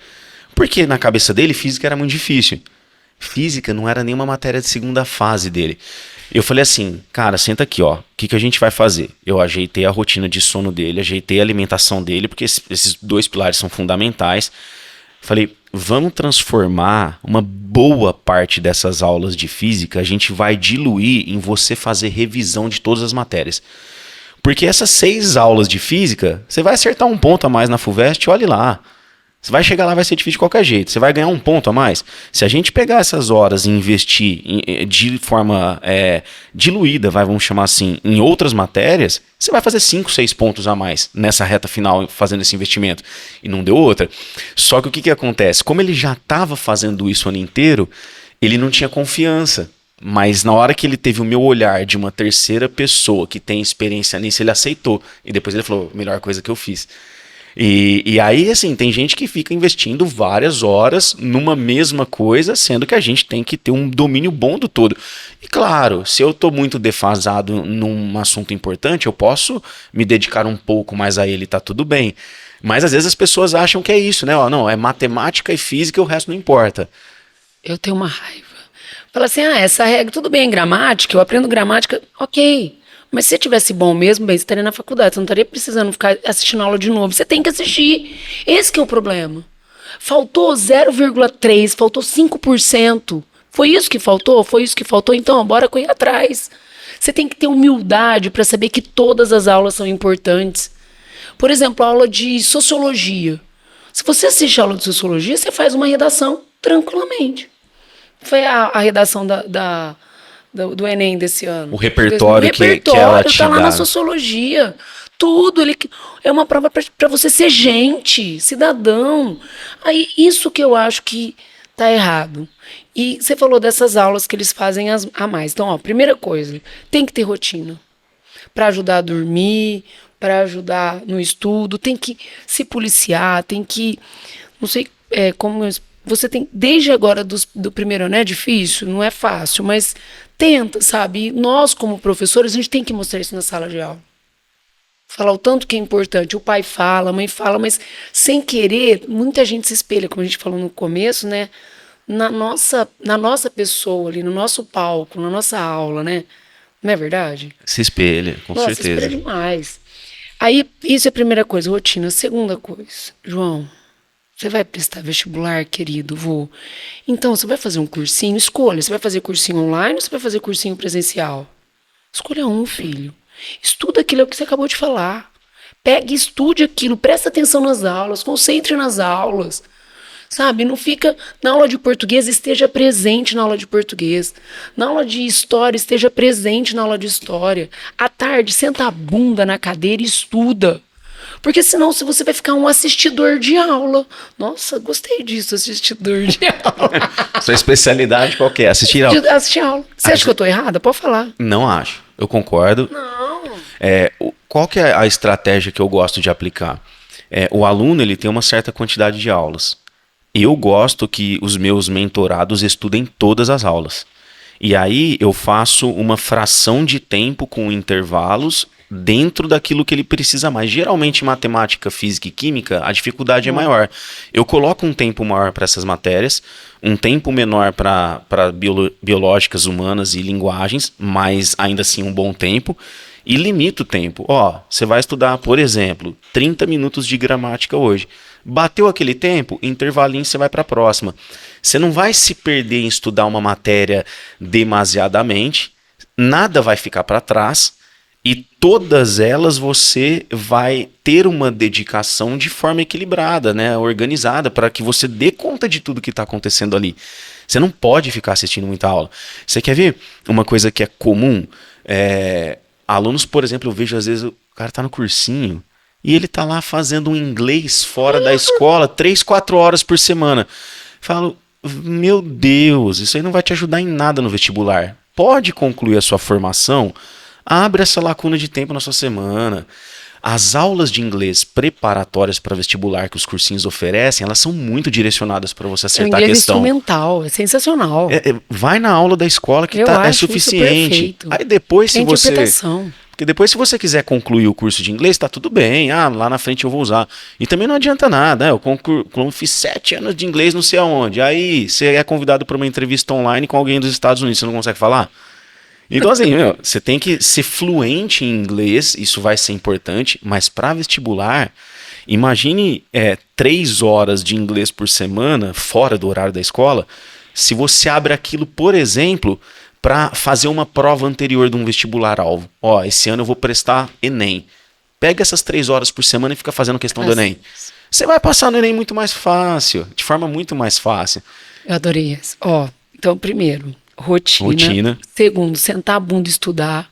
Porque na cabeça dele, física era muito difícil. Física não era nenhuma matéria de segunda fase dele. Eu falei assim, cara, senta aqui, ó. O que a gente vai fazer? Eu ajeitei a rotina de sono dele, ajeitei a alimentação dele, porque esses 2 pilares são fundamentais. Falei, vamos transformar uma boa parte dessas aulas de física, a gente vai diluir em você fazer revisão de todas as matérias. Porque essas 6 aulas de física, você vai acertar um ponto a mais na FUVEST, olhe lá. Você vai chegar lá, vai ser difícil de qualquer jeito. Você vai ganhar um ponto a mais. Se a gente pegar essas horas e investir de forma diluída, vamos chamar assim, em outras matérias, você vai fazer 5, 6 pontos a mais nessa reta final fazendo esse investimento. E não deu outra. Só que o que acontece? Como ele já estava fazendo isso o ano inteiro, ele não tinha confiança. Mas na hora que ele teve o meu olhar de uma terceira pessoa que tem experiência nisso, ele aceitou. E depois ele falou, melhor coisa que eu fiz. E aí, assim, tem gente que fica investindo várias horas numa mesma coisa, sendo que a gente tem que ter um domínio bom do todo. E claro, se eu estou muito defasado num assunto importante, eu posso me dedicar um pouco mais a ele, tá tudo bem. Mas às vezes as pessoas acham que é isso, né? Não, é matemática e física e o resto não importa. Eu tenho uma raiva. Fala assim, essa regra, tudo bem, gramática, eu aprendo gramática, ok. Mas se você tivesse bom mesmo, bem, você estaria na faculdade, você não estaria precisando ficar assistindo aula de novo. Você tem que assistir. Esse que é o problema. Faltou 0,3%, faltou 5%. Foi isso que faltou? Foi isso que faltou? Então, bora correr atrás. Você tem que ter humildade para saber que todas as aulas são importantes. Por exemplo, a aula de sociologia. Se você assiste a aula de sociologia, você faz uma redação tranquilamente. Foi a redação do Enem desse ano. O repertório que ela te tá lá dá. na sociologia. Tudo. É uma prova para você ser gente, cidadão. Aí, isso que eu acho que tá errado. E você falou dessas aulas que eles fazem a mais. Então, primeira coisa, tem que ter rotina. Para ajudar a dormir, para ajudar no estudo, tem que se policiar, tem que... Não sei como... Você tem, desde agora do primeiro ano é difícil, não é fácil, mas tenta, sabe? E nós, como professores, a gente tem que mostrar isso na sala de aula. Falar o tanto que é importante. O pai fala, a mãe fala, mas sem querer, muita gente se espelha, como a gente falou no começo, né? Na nossa pessoa ali, no nosso palco, na nossa aula, né? Não é verdade? Se espelha, com certeza. Se espelha demais. Aí, isso é a primeira coisa, rotina. Segunda coisa, João... Você vai prestar vestibular, querido? Vou. Então, você vai fazer um cursinho? Escolha. Você vai fazer cursinho online ou você vai fazer cursinho presencial? Escolha um, filho. Estuda aquilo que você acabou de falar. Pegue e estude aquilo. Presta atenção nas aulas. Concentre nas aulas. Sabe? Não fica... Na aula de português, esteja presente na aula de português. Na aula de história, esteja presente na aula de história. À tarde, senta a bunda na cadeira e estuda. Porque senão você vai ficar um assistidor de aula. Nossa, gostei disso, assistidor de aula. Sua especialidade qual que é? Assistir aula? Assistir aula. Você acha que eu estou errada? Pode falar. Não acho. Eu concordo. Não. Qual que é a estratégia que eu gosto de aplicar? O aluno ele tem uma certa quantidade de aulas. Eu gosto que os meus mentorados estudem todas as aulas. E aí eu faço uma fração de tempo com intervalos dentro daquilo que ele precisa mais. Geralmente, matemática, física e química, a dificuldade é maior. Eu coloco um tempo maior para essas matérias, um tempo menor para biológicas, humanas e linguagens, mas ainda assim um bom tempo, e limito o tempo. Ó, você vai estudar, por exemplo, 30 minutos de gramática hoje. Bateu aquele tempo, intervalinho, você vai para a próxima. Você não vai se perder em estudar uma matéria demasiadamente, nada vai ficar para trás, e todas elas você vai ter uma dedicação de forma equilibrada, né, organizada, para que você dê conta de tudo que está acontecendo ali. Você não pode ficar assistindo muita aula. Você quer ver uma coisa que é comum? Alunos, por exemplo, eu vejo às vezes o cara está no cursinho e ele está lá fazendo um inglês fora da escola 3, 4 horas por semana. Falo, meu Deus, isso aí não vai te ajudar em nada no vestibular. Pode concluir a sua formação, abre essa lacuna de tempo na sua semana. As aulas de inglês preparatórias para vestibular que os cursinhos oferecem, elas são muito direcionadas para você acertar a questão. O inglês instrumental, é sensacional. Vai na aula da escola que é suficiente. Aí depois, se você... Porque depois, se você quiser concluir o curso de inglês, tá tudo bem. Lá na frente eu vou usar. E também não adianta nada, né? Eu fiz 7 anos de inglês não sei aonde. Aí você é convidado para uma entrevista online com alguém dos Estados Unidos, você não consegue falar? Então, assim, você tem que ser fluente em inglês, isso vai ser importante, mas para vestibular, imagine 3 horas de inglês por semana, fora do horário da escola, se você abre aquilo, por exemplo, para fazer uma prova anterior de um vestibular-alvo. Ó, esse ano eu vou prestar Enem. Pega essas 3 horas por semana e fica fazendo questão do Enem. Você vai passar no Enem muito mais fácil, de forma muito mais fácil. Eu adorei isso. Ó, então, primeiro... Rotina. Segundo, sentar a bunda e estudar.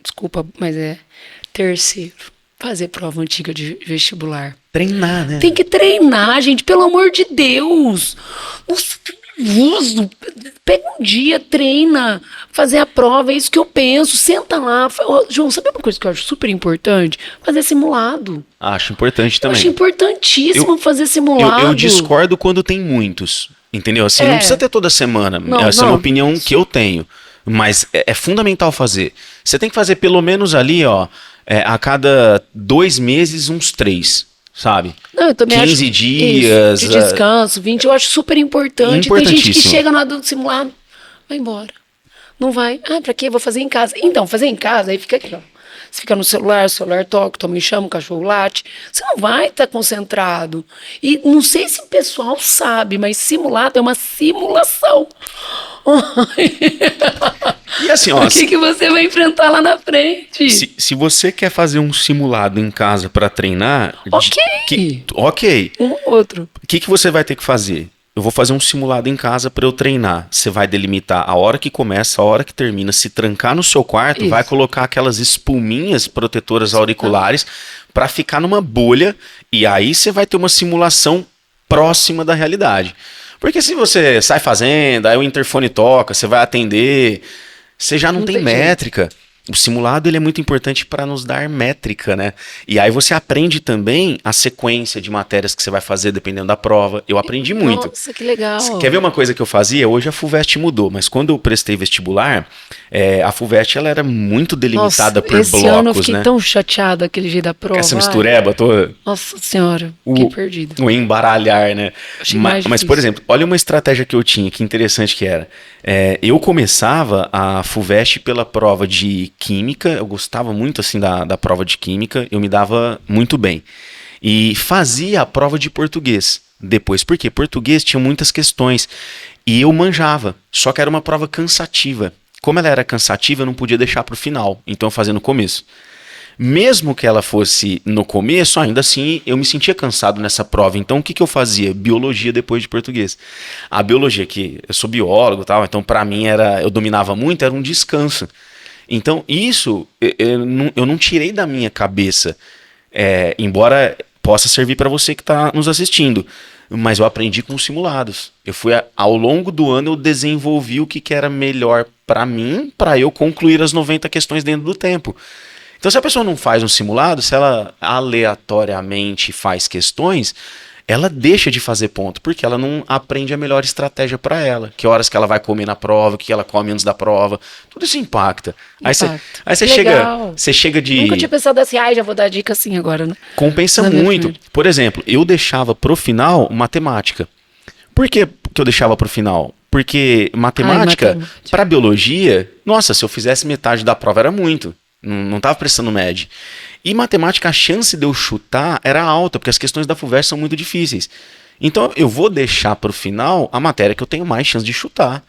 Desculpa, mas Terceiro, fazer prova antiga de vestibular. Treinar, né? Tem que treinar, gente, pelo amor de Deus. Nossa, que nervoso. Pega um dia, treina, fazer a prova, é isso que eu penso. Senta lá. João, sabe uma coisa que eu acho super importante? Fazer simulado. Acho importante também. Eu acho importantíssimo fazer simulado. Eu discordo quando tem muitos. Entendeu? Assim, não precisa ter toda semana. Essa é uma opinião que eu tenho. Mas é fundamental fazer. Você tem que fazer pelo menos ali, ó, a cada 2 meses, uns 3, sabe? Não, eu também 15 acho dias. Isso, de descanso, 20, eu acho super importante. Tem gente que chega na hora do simulado, vai embora. Não vai. Pra quê? Vou fazer em casa. Então, fazer em casa, aí fica aqui, ó. Você fica no celular, o celular toca, tua mãe chama, o cachorro late. Você não vai estar concentrado. E não sei se o pessoal sabe, mas simulado é uma simulação. E assim, ó, o que você vai enfrentar lá na frente? Se você quer fazer um simulado em casa para treinar... Ok. Outro. O que você vai ter que fazer? Eu vou fazer um simulado em casa para eu treinar. Você vai delimitar a hora que começa, a hora que termina, se trancar no seu quarto, vai colocar aquelas espuminhas protetoras auriculares para ficar numa bolha, e aí você vai ter uma simulação próxima da realidade. Porque se você sai fazendo, aí o interfone toca, você vai atender, você já não tem métrica. O simulado ele é muito importante para nos dar métrica, né? E aí você aprende também a sequência de matérias que você vai fazer dependendo da prova. Eu aprendi muito. Nossa, que legal. Você quer ver uma coisa que eu fazia? Hoje a FUVEST mudou, mas quando eu prestei vestibular, a FUVEST ela era muito delimitada por blocos, né? Esse ano eu fiquei tão chateada aquele dia da prova. Essa mistureba toda. Nossa senhora, fiquei perdida. O embaralhar, né? Mas, por exemplo, olha uma estratégia que eu tinha, que interessante que era. Eu começava a FUVEST pela prova de Química, eu gostava muito assim da prova de Química, eu me dava muito bem. E fazia a prova de Português depois, porque Português tinha muitas questões e eu manjava, só que era uma prova cansativa. Como ela era cansativa, eu não podia deixar para o final, então eu fazia no começo. Mesmo que ela fosse no começo, ainda assim eu me sentia cansado nessa prova. Então o que eu fazia? Biologia depois de português. A biologia, que eu sou biólogo e tal, então para mim eu dominava muito, era um descanso. Então isso eu não tirei da minha cabeça, embora possa servir para você que está nos assistindo. Mas eu aprendi com os simulados. Ao longo do ano eu desenvolvi o que era melhor para mim, para eu concluir as 90 questões dentro do tempo. Então, se a pessoa não faz um simulado, se ela aleatoriamente faz questões, ela deixa de fazer ponto, porque ela não aprende a melhor estratégia para ela. Que horas que ela vai comer na prova, o que ela come antes da prova. Tudo isso impacta. Aí você chega de... Nunca tinha pensado assim, já vou dar dica assim agora, né? Compensa muito. Por exemplo, eu deixava pro final matemática. Por que eu deixava pro final? Porque matemática, para biologia, nossa, se eu fizesse metade da prova era muito. Não estava prestando média. E matemática, a chance de eu chutar era alta, porque as questões da FUVEST são muito difíceis. Então eu vou deixar para o final a matéria que eu tenho mais chance de chutar.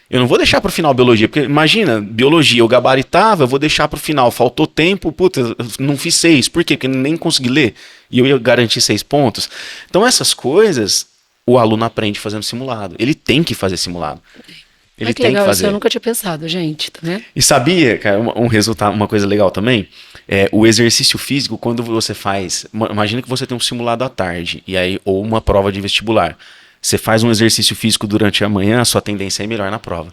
Eu não vou deixar para o final biologia, porque imagina, biologia eu gabaritava, eu vou deixar para o final, faltou tempo, puta, não fiz 6. Por quê? Porque nem consegui ler e eu ia garantir 6 pontos. Então essas coisas o aluno aprende fazendo simulado. Ele tem que fazer simulado. Ele que legal, isso eu nunca tinha pensado, gente, tá vendo? E sabia, cara, uma coisa legal também, o exercício físico, quando você faz, imagina que você tem um simulado à tarde, e aí, ou uma prova de vestibular, você faz um exercício físico durante a manhã, a sua tendência é melhor na prova.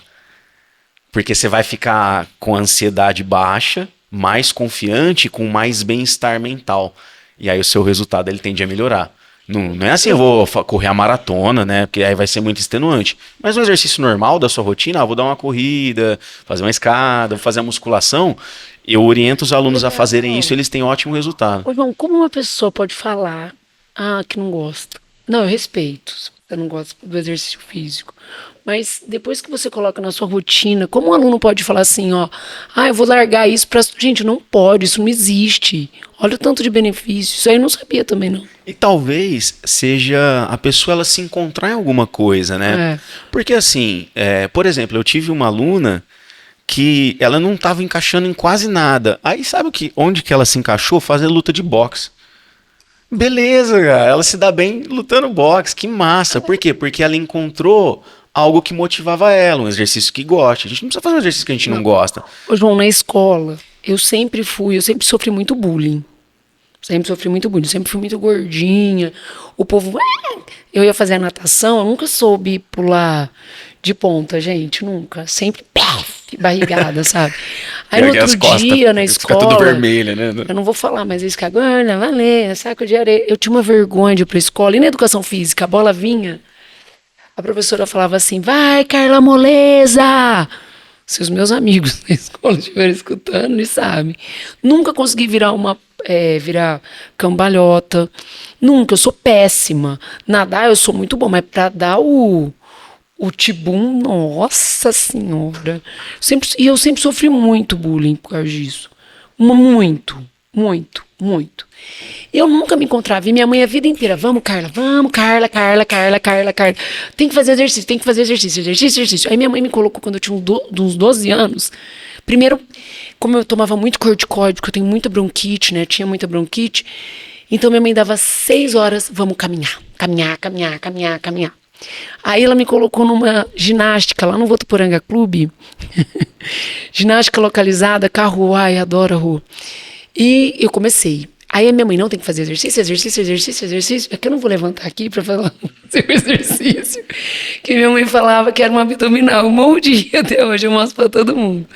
Porque você vai ficar com a ansiedade baixa, mais confiante, com mais bem-estar mental. E aí o seu resultado ele tende a melhorar. Não é assim, eu vou correr a maratona, né? Porque aí vai ser muito extenuante. Mas um exercício normal da sua rotina, vou dar uma corrida, fazer uma escada, fazer a musculação. Eu oriento os alunos a fazerem isso, eles têm ótimo resultado. Ô, João, como uma pessoa pode falar que não gosta? Não, eu respeito, se você não gosta do exercício físico. Mas depois que você coloca na sua rotina, como um aluno pode falar assim, eu vou largar isso para... Gente, não pode, isso não existe. Olha o tanto de benefício. Isso aí eu não sabia também, não. E talvez seja a pessoa ela se encontrar em alguma coisa, né? Porque assim, por exemplo, eu tive uma aluna que ela não estava encaixando em quase nada. Aí sabe onde que ela se encaixou? Fazer luta de boxe. Beleza, cara. Ela se dá bem lutando boxe. Que massa. Por quê? Porque ela encontrou algo que motivava ela, um exercício que gosta. A gente não precisa fazer um exercício que a gente não gosta. Ô, João, na escola, eu sempre sofri muito bullying. Sempre fui muito gordinha. O povo, eu ia fazer a natação, eu nunca soube pular de ponta, gente, nunca. Sempre, barrigada, sabe? Aí no outro dia, na escola... Fica tudo vermelho, né? Eu não vou falar, mas eles ficam, valeu, saco de areia. Eu tinha uma vergonha de ir pra escola. E na educação física, a bola vinha... A professora falava assim, vai, Carla Moleza! Se os meus amigos na escola estiverem escutando, eles sabem. Nunca consegui virar cambalhota. Nunca, eu sou péssima. Nadar eu sou muito bom, mas para dar o tibum, nossa senhora. Eu sempre sofri muito bullying por causa disso. Muito. Eu nunca me encontrava, e minha mãe a vida inteira, vamos Carla, tem que fazer exercício. Aí minha mãe me colocou quando eu tinha uns 12 anos, primeiro, como eu tomava muito corticoide, porque eu tenho muita bronquite, né, tinha muita bronquite, então minha mãe dava 6 horas, vamos caminhar. Aí ela me colocou numa ginástica lá no Votuporanga Clube, ginástica localizada, Carro, adoro a rua. E eu comecei. Aí a minha mãe, não, tem que fazer exercício. É que eu não vou levantar aqui para falar o exercício. Que minha mãe falava que era um abdominal. Eu mordia até hoje, eu mostro para todo mundo.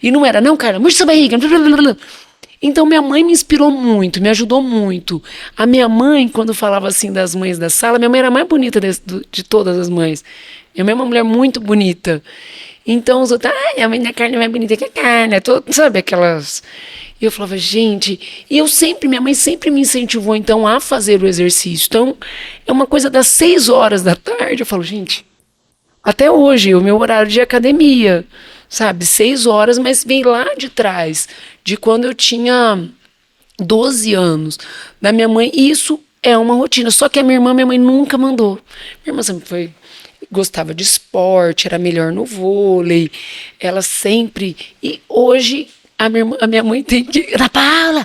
E não era, não, cara, murcha sua barriga. Então minha mãe me inspirou muito, me ajudou muito. A minha mãe, quando falava assim das mães da sala, minha mãe era a mais bonita de todas as mães. Minha mãe é uma mulher muito bonita. Então os outros, a mãe da Carla é mais bonita que a Carla. Sabe aquelas... E eu falava, gente... E minha mãe sempre me incentivou, então, a fazer o exercício. Então, é uma coisa das 6 horas da tarde. Eu falo, gente... Até hoje, o meu horário de academia, sabe? 6 horas, mas vem lá de trás. De quando eu tinha 12 anos. Da minha mãe. E isso é uma rotina. Só que minha mãe nunca mandou. Minha irmã sempre gostava de esporte, era melhor no vôlei. Ela sempre... E hoje... A minha mãe tem que... Ana Paula,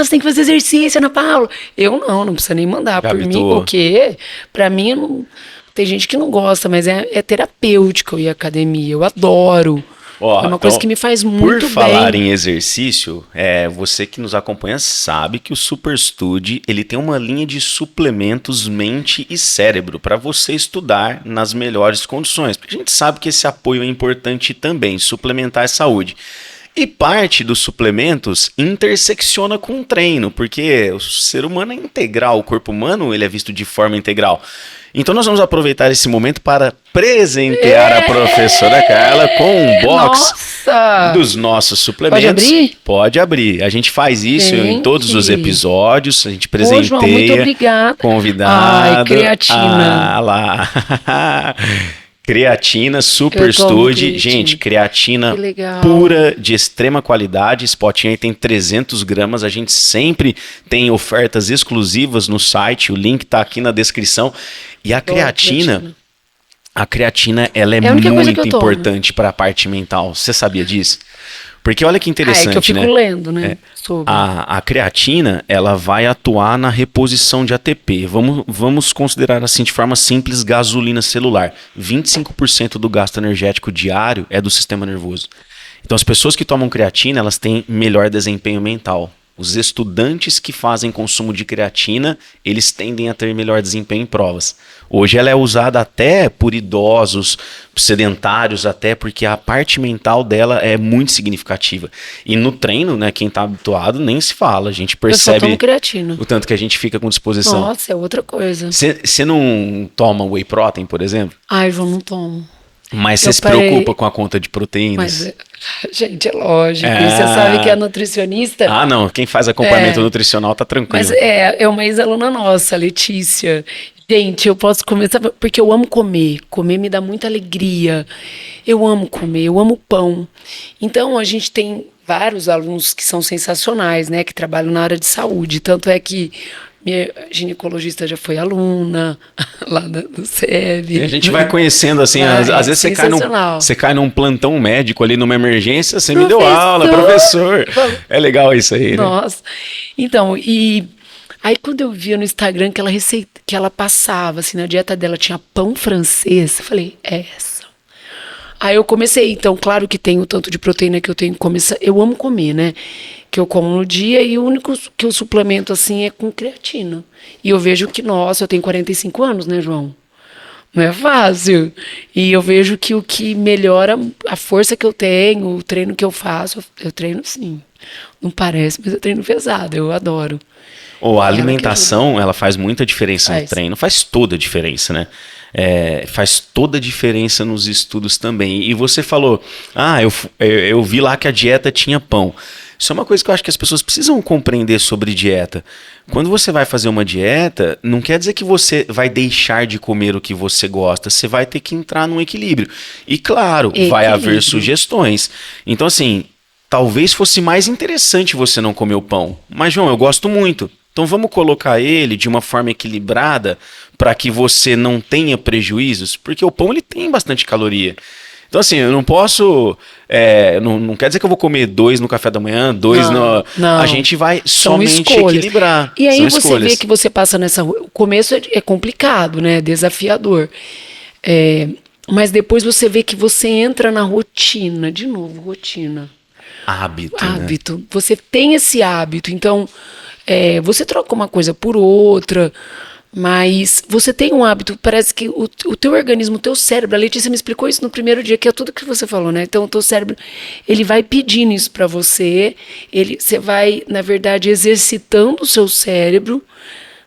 você tem que fazer exercício, Ana Paula. Eu não precisa nem mandar. Por mim, o quê? Pra mim, não, tem gente que não gosta, mas é terapêutico ir à academia. Eu adoro. É uma coisa que me faz muito bem. Por falar em exercício, você que nos acompanha sabe que o Superstudy, ele tem uma linha de suplementos mente e cérebro para você estudar nas melhores condições. Porque a gente sabe que esse apoio é importante também, suplementar a saúde. E parte dos suplementos intersecciona com o treino, porque o ser humano é integral, o corpo humano ele é visto de forma integral. Então nós vamos aproveitar esse momento para presentear a professora Carla com um box dos nossos suplementos. Pode abrir? Pode abrir. A gente faz isso em todos os episódios, a gente presenteia. João, muito obrigada. Convidado. Ai, creatina. Ah, lá. Creatina Super Study, gente, creatina pura, de extrema qualidade, esse potinho aí tem 300 gramas, a gente sempre tem ofertas exclusivas no site, o link tá aqui na descrição, e a creatina, ela é muito importante para a parte mental, você sabia disso? Porque olha que interessante, é que eu fico lendo, né? Sobre. A creatina, ela vai atuar na reposição de ATP. Vamos considerar assim de forma simples, gasolina celular. 25% do gasto energético diário é do sistema nervoso. Então as pessoas que tomam creatina, elas têm melhor desempenho mental. Os estudantes que fazem consumo de creatina, eles tendem a ter melhor desempenho em provas. Hoje ela é usada até por idosos, sedentários até, porque a parte mental dela é muito significativa. E no treino, né, quem está habituado nem se fala, a gente percebe o tanto que a gente fica com disposição. Nossa, é outra coisa. Você não toma whey protein, por exemplo? Ai, João, não tomo. Mas você se preocupa com a conta de proteínas? Mas, gente, é lógico. E você sabe que a nutricionista... Ah, não. Quem faz acompanhamento nutricional tá tranquilo. Mas é uma ex-aluna nossa, Letícia. Gente, eu posso começar... Porque eu amo comer. Comer me dá muita alegria. Eu amo comer, eu amo pão. Então, a gente tem vários alunos que são sensacionais, né? Que trabalham na área de saúde. Tanto é que... minha ginecologista já foi aluna lá do SEB. E a gente vai conhecendo, assim, às vezes você cai num plantão médico ali, numa emergência, você me deu aula, professor. É legal isso aí, né? Nossa. Então, e aí quando eu via no Instagram que ela passava, assim, na dieta dela tinha pão francês, eu falei, é essa. Aí eu comecei, então, claro que tem o tanto de proteína que eu tenho que começar. Eu amo comer, né? Que eu como no dia e o único que eu suplemento, assim, é com creatina. E eu vejo que, nossa, eu tenho 45 anos, né, João? Não é fácil. E eu vejo que o que melhora a força que eu tenho, o treino que eu faço, eu treino sim. Não parece, mas eu treino pesado, eu adoro. A alimentação, ela faz muita diferença no treino, faz toda a diferença, né? Faz toda a diferença nos estudos também. E você falou, eu vi lá que a dieta tinha pão. Isso é uma coisa que eu acho que as pessoas precisam compreender sobre dieta. Quando você vai fazer uma dieta, não quer dizer que você vai deixar de comer o que você gosta. Você vai ter que entrar num equilíbrio. E claro, vai haver sugestões. Então assim, talvez fosse mais interessante você não comer o pão. Mas João, eu gosto muito. Então vamos colocar ele de uma forma equilibrada para que você não tenha prejuízos, porque o pão ele tem bastante caloria. Então assim, eu não posso, não quer dizer que eu vou comer 2 no café da manhã, 2 no... Não. A gente vai somente equilibrar. E aí você vê que você passa nessa... O começo é complicado, né? Desafiador. Mas depois você vê que você entra na rotina, de novo, rotina. Hábito, né? Você tem esse hábito, então... você troca uma coisa por outra, mas você tem um hábito, parece que o teu organismo, o teu cérebro, a Letícia me explicou isso no primeiro dia, que é tudo que você falou, né? Então o teu cérebro, ele vai pedindo isso para você, você vai, na verdade, exercitando o seu cérebro,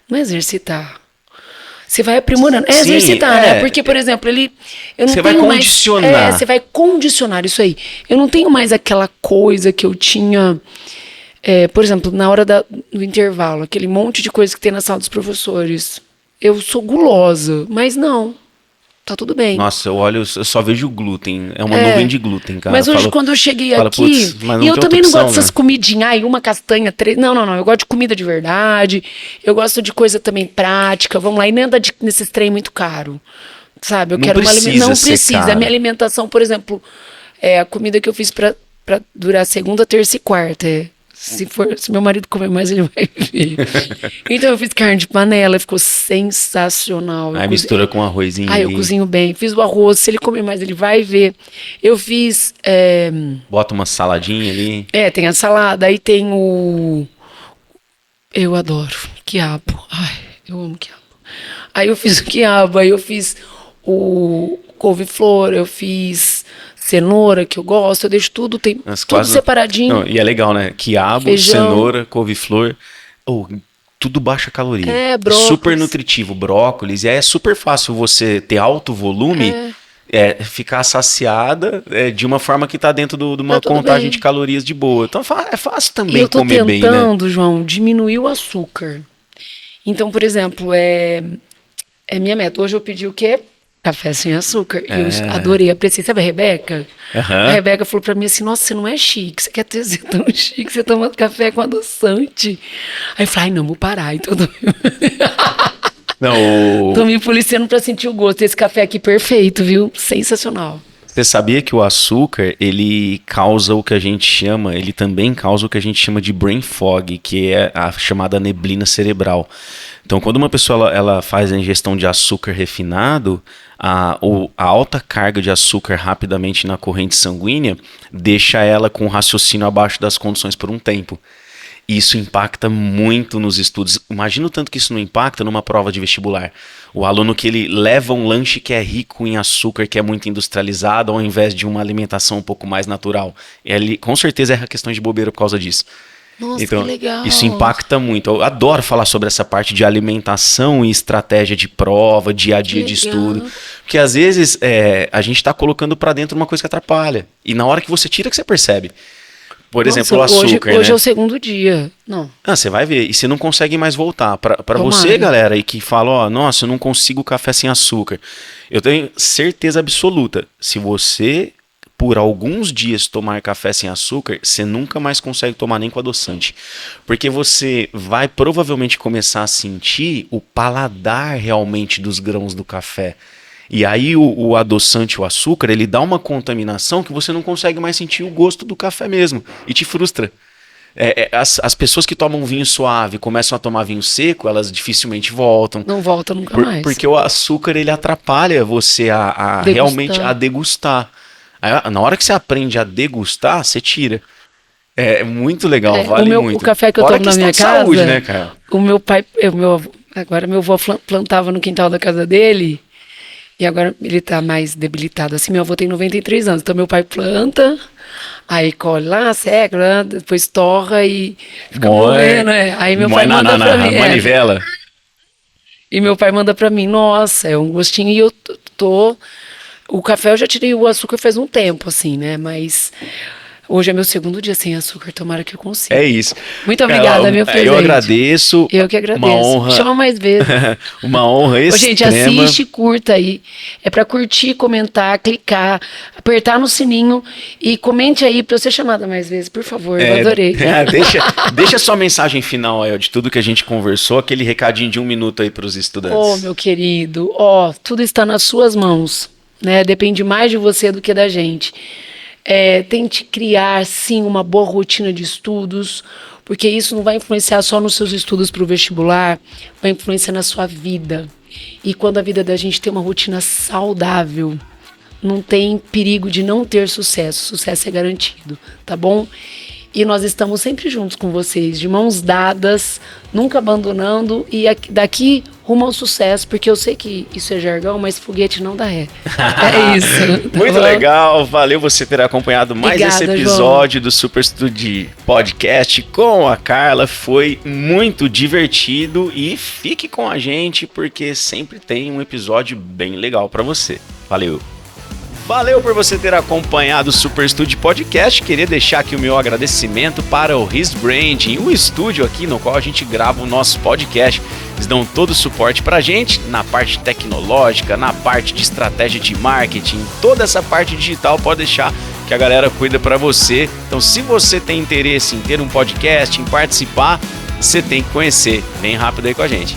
não é exercitar, você vai aprimorando, exercitar, né? Porque, por exemplo, você vai condicionar. Você vai condicionar, isso aí. Eu não tenho mais aquela coisa que eu tinha... por exemplo, na hora do intervalo, aquele monte de coisa que tem na sala dos professores. Eu sou gulosa, mas não. Tá tudo bem. Nossa, eu só vejo glúten. É uma nuvem de glúten, cara. Mas hoje, quando eu cheguei aqui... E eu também não gosto dessas comidinhas. Uma castanha, 3... Não. Eu gosto de comida de verdade. Eu gosto de coisa também prática. Vamos lá. E nem anda nesses trem muito caro. Sabe? Eu quero uma alimentação. Não precisa. A minha alimentação, por exemplo, a comida que eu fiz pra durar segunda, terça e quarta. Se meu marido comer mais, ele vai ver. Então eu fiz carne de panela, ficou sensacional. Aí mistura com arrozinho. Eu cozinho bem. Fiz o arroz, se ele comer mais, ele vai ver. Eu fiz... Bota uma saladinha ali. Tem a salada, aí tem o... Eu adoro quiabo. Ai, eu amo quiabo. Aí eu fiz o quiabo, aí eu fiz o couve-flor, eu fiz cenoura, que eu gosto, eu deixo tudo, tem tudo separadinho. Não, e é legal, né? Quiabo, feijão, cenoura, couve-flor, tudo baixa caloria. Brócolis. Super nutritivo, brócolis, e aí é super fácil você ter alto volume, ficar saciada de uma forma que tá dentro de uma contagem de calorias de boa. Então é fácil também comer bem, né? Eu tô tentando, João, diminuir o açúcar. Então, por exemplo, é minha meta. Hoje eu pedi o quê? Café sem açúcar. E eu adorei, apreciei. Sabe a Rebeca? A Rebeca falou pra mim assim, nossa, você não é chique, você quer ter ser tão chique, você toma café com adoçante. Aí eu falei, ai, não, vou parar. Então, tô me policiando pra sentir o gosto. Esse café aqui perfeito, viu? Sensacional. Você sabia que o açúcar, ele também causa o que a gente chama de brain fog, que é a chamada neblina cerebral. Então, quando uma pessoa ela faz a ingestão de açúcar refinado, a alta carga de açúcar rapidamente na corrente sanguínea deixa ela com o raciocínio abaixo das condições por um tempo. Isso impacta muito nos estudos. Imagina o tanto que isso não impacta numa prova de vestibular. O aluno que ele leva um lanche que é rico em açúcar, que é muito industrializado, ao invés de uma alimentação um pouco mais natural. Ele, com certeza é questão de bobeira por causa disso. Nossa, então, que legal. Isso impacta muito. Eu adoro falar sobre essa parte de alimentação e estratégia de prova, dia a dia de estudo. Porque às vezes a gente está colocando para dentro uma coisa que atrapalha. E na hora que você tira que você percebe. Por exemplo, o açúcar, hoje é o segundo dia. Não. Você vai ver. E você não consegue mais voltar. Para você, galera, e que fala, nossa, eu não consigo café sem açúcar. Eu tenho certeza absoluta. Se você, por alguns dias, tomar café sem açúcar, você nunca mais consegue tomar nem com adoçante. Porque você vai provavelmente começar a sentir o paladar realmente dos grãos do café. E aí o adoçante, o açúcar, ele dá uma contaminação que você não consegue mais sentir o gosto do café mesmo. E te frustra. As pessoas que tomam vinho suave começam a tomar vinho seco, elas dificilmente voltam. Não voltam nunca mais. Porque o açúcar, ele atrapalha você a realmente a degustar. Aí, na hora que você aprende a degustar, você tira. É muito legal, vale muito. O café que eu tomo na minha casa, saúde, né, cara? O meu pai, agora meu avô plantava no quintal da casa dele. E agora ele tá mais debilitado. Assim, meu avô tem 93 anos. Então, meu pai planta, aí colhe lá, seca, depois torra e fica moendo. Aí meu pai manda pra mim. Manivela. E meu pai manda pra mim, nossa, é um gostinho. E eu tô... O café eu já tirei o açúcar faz um tempo, assim, né? Mas... Hoje é meu segundo dia sem açúcar, tomara que eu consiga. É isso. Muito obrigada, meu presente. Eu agradeço. Eu que agradeço. Uma honra. Chama mais vezes. Uma honra extrema. Gente, assiste, curta aí. É pra curtir, comentar, clicar, apertar no sininho e comente aí pra eu ser chamada mais vezes, por favor. Eu adorei. Deixa sua mensagem final aí, de tudo que a gente conversou, aquele recadinho de 1 minuto aí pros estudantes. Oh, meu querido, tudo está nas suas mãos, né? Depende mais de você do que da gente. Tente criar, sim, uma boa rotina de estudos, porque isso não vai influenciar só nos seus estudos para o vestibular, vai influenciar na sua vida. E quando a vida da gente tem uma rotina saudável, não tem perigo de não ter sucesso. Sucesso é garantido, tá bom? E nós estamos sempre juntos com vocês, de mãos dadas, nunca abandonando e daqui rumo ao sucesso, porque eu sei que isso é jargão, mas foguete não dá ré. É isso. Tá muito legal, valeu você ter acompanhado mais esse episódio do Super Estúdio Podcast com a Carla. Foi muito divertido e fique com a gente, porque sempre tem um episódio bem legal para você. Valeu! Valeu por você ter acompanhado o Super Studio Podcast. Queria deixar aqui o meu agradecimento para o His Branding, o estúdio aqui no qual a gente grava o nosso podcast. Eles dão todo o suporte pra gente na parte tecnológica, na parte de estratégia de marketing, toda essa parte digital pode deixar que a galera cuida pra você. Então, se você tem interesse em ter um podcast, em participar, você tem que conhecer. Vem rápido aí com a gente.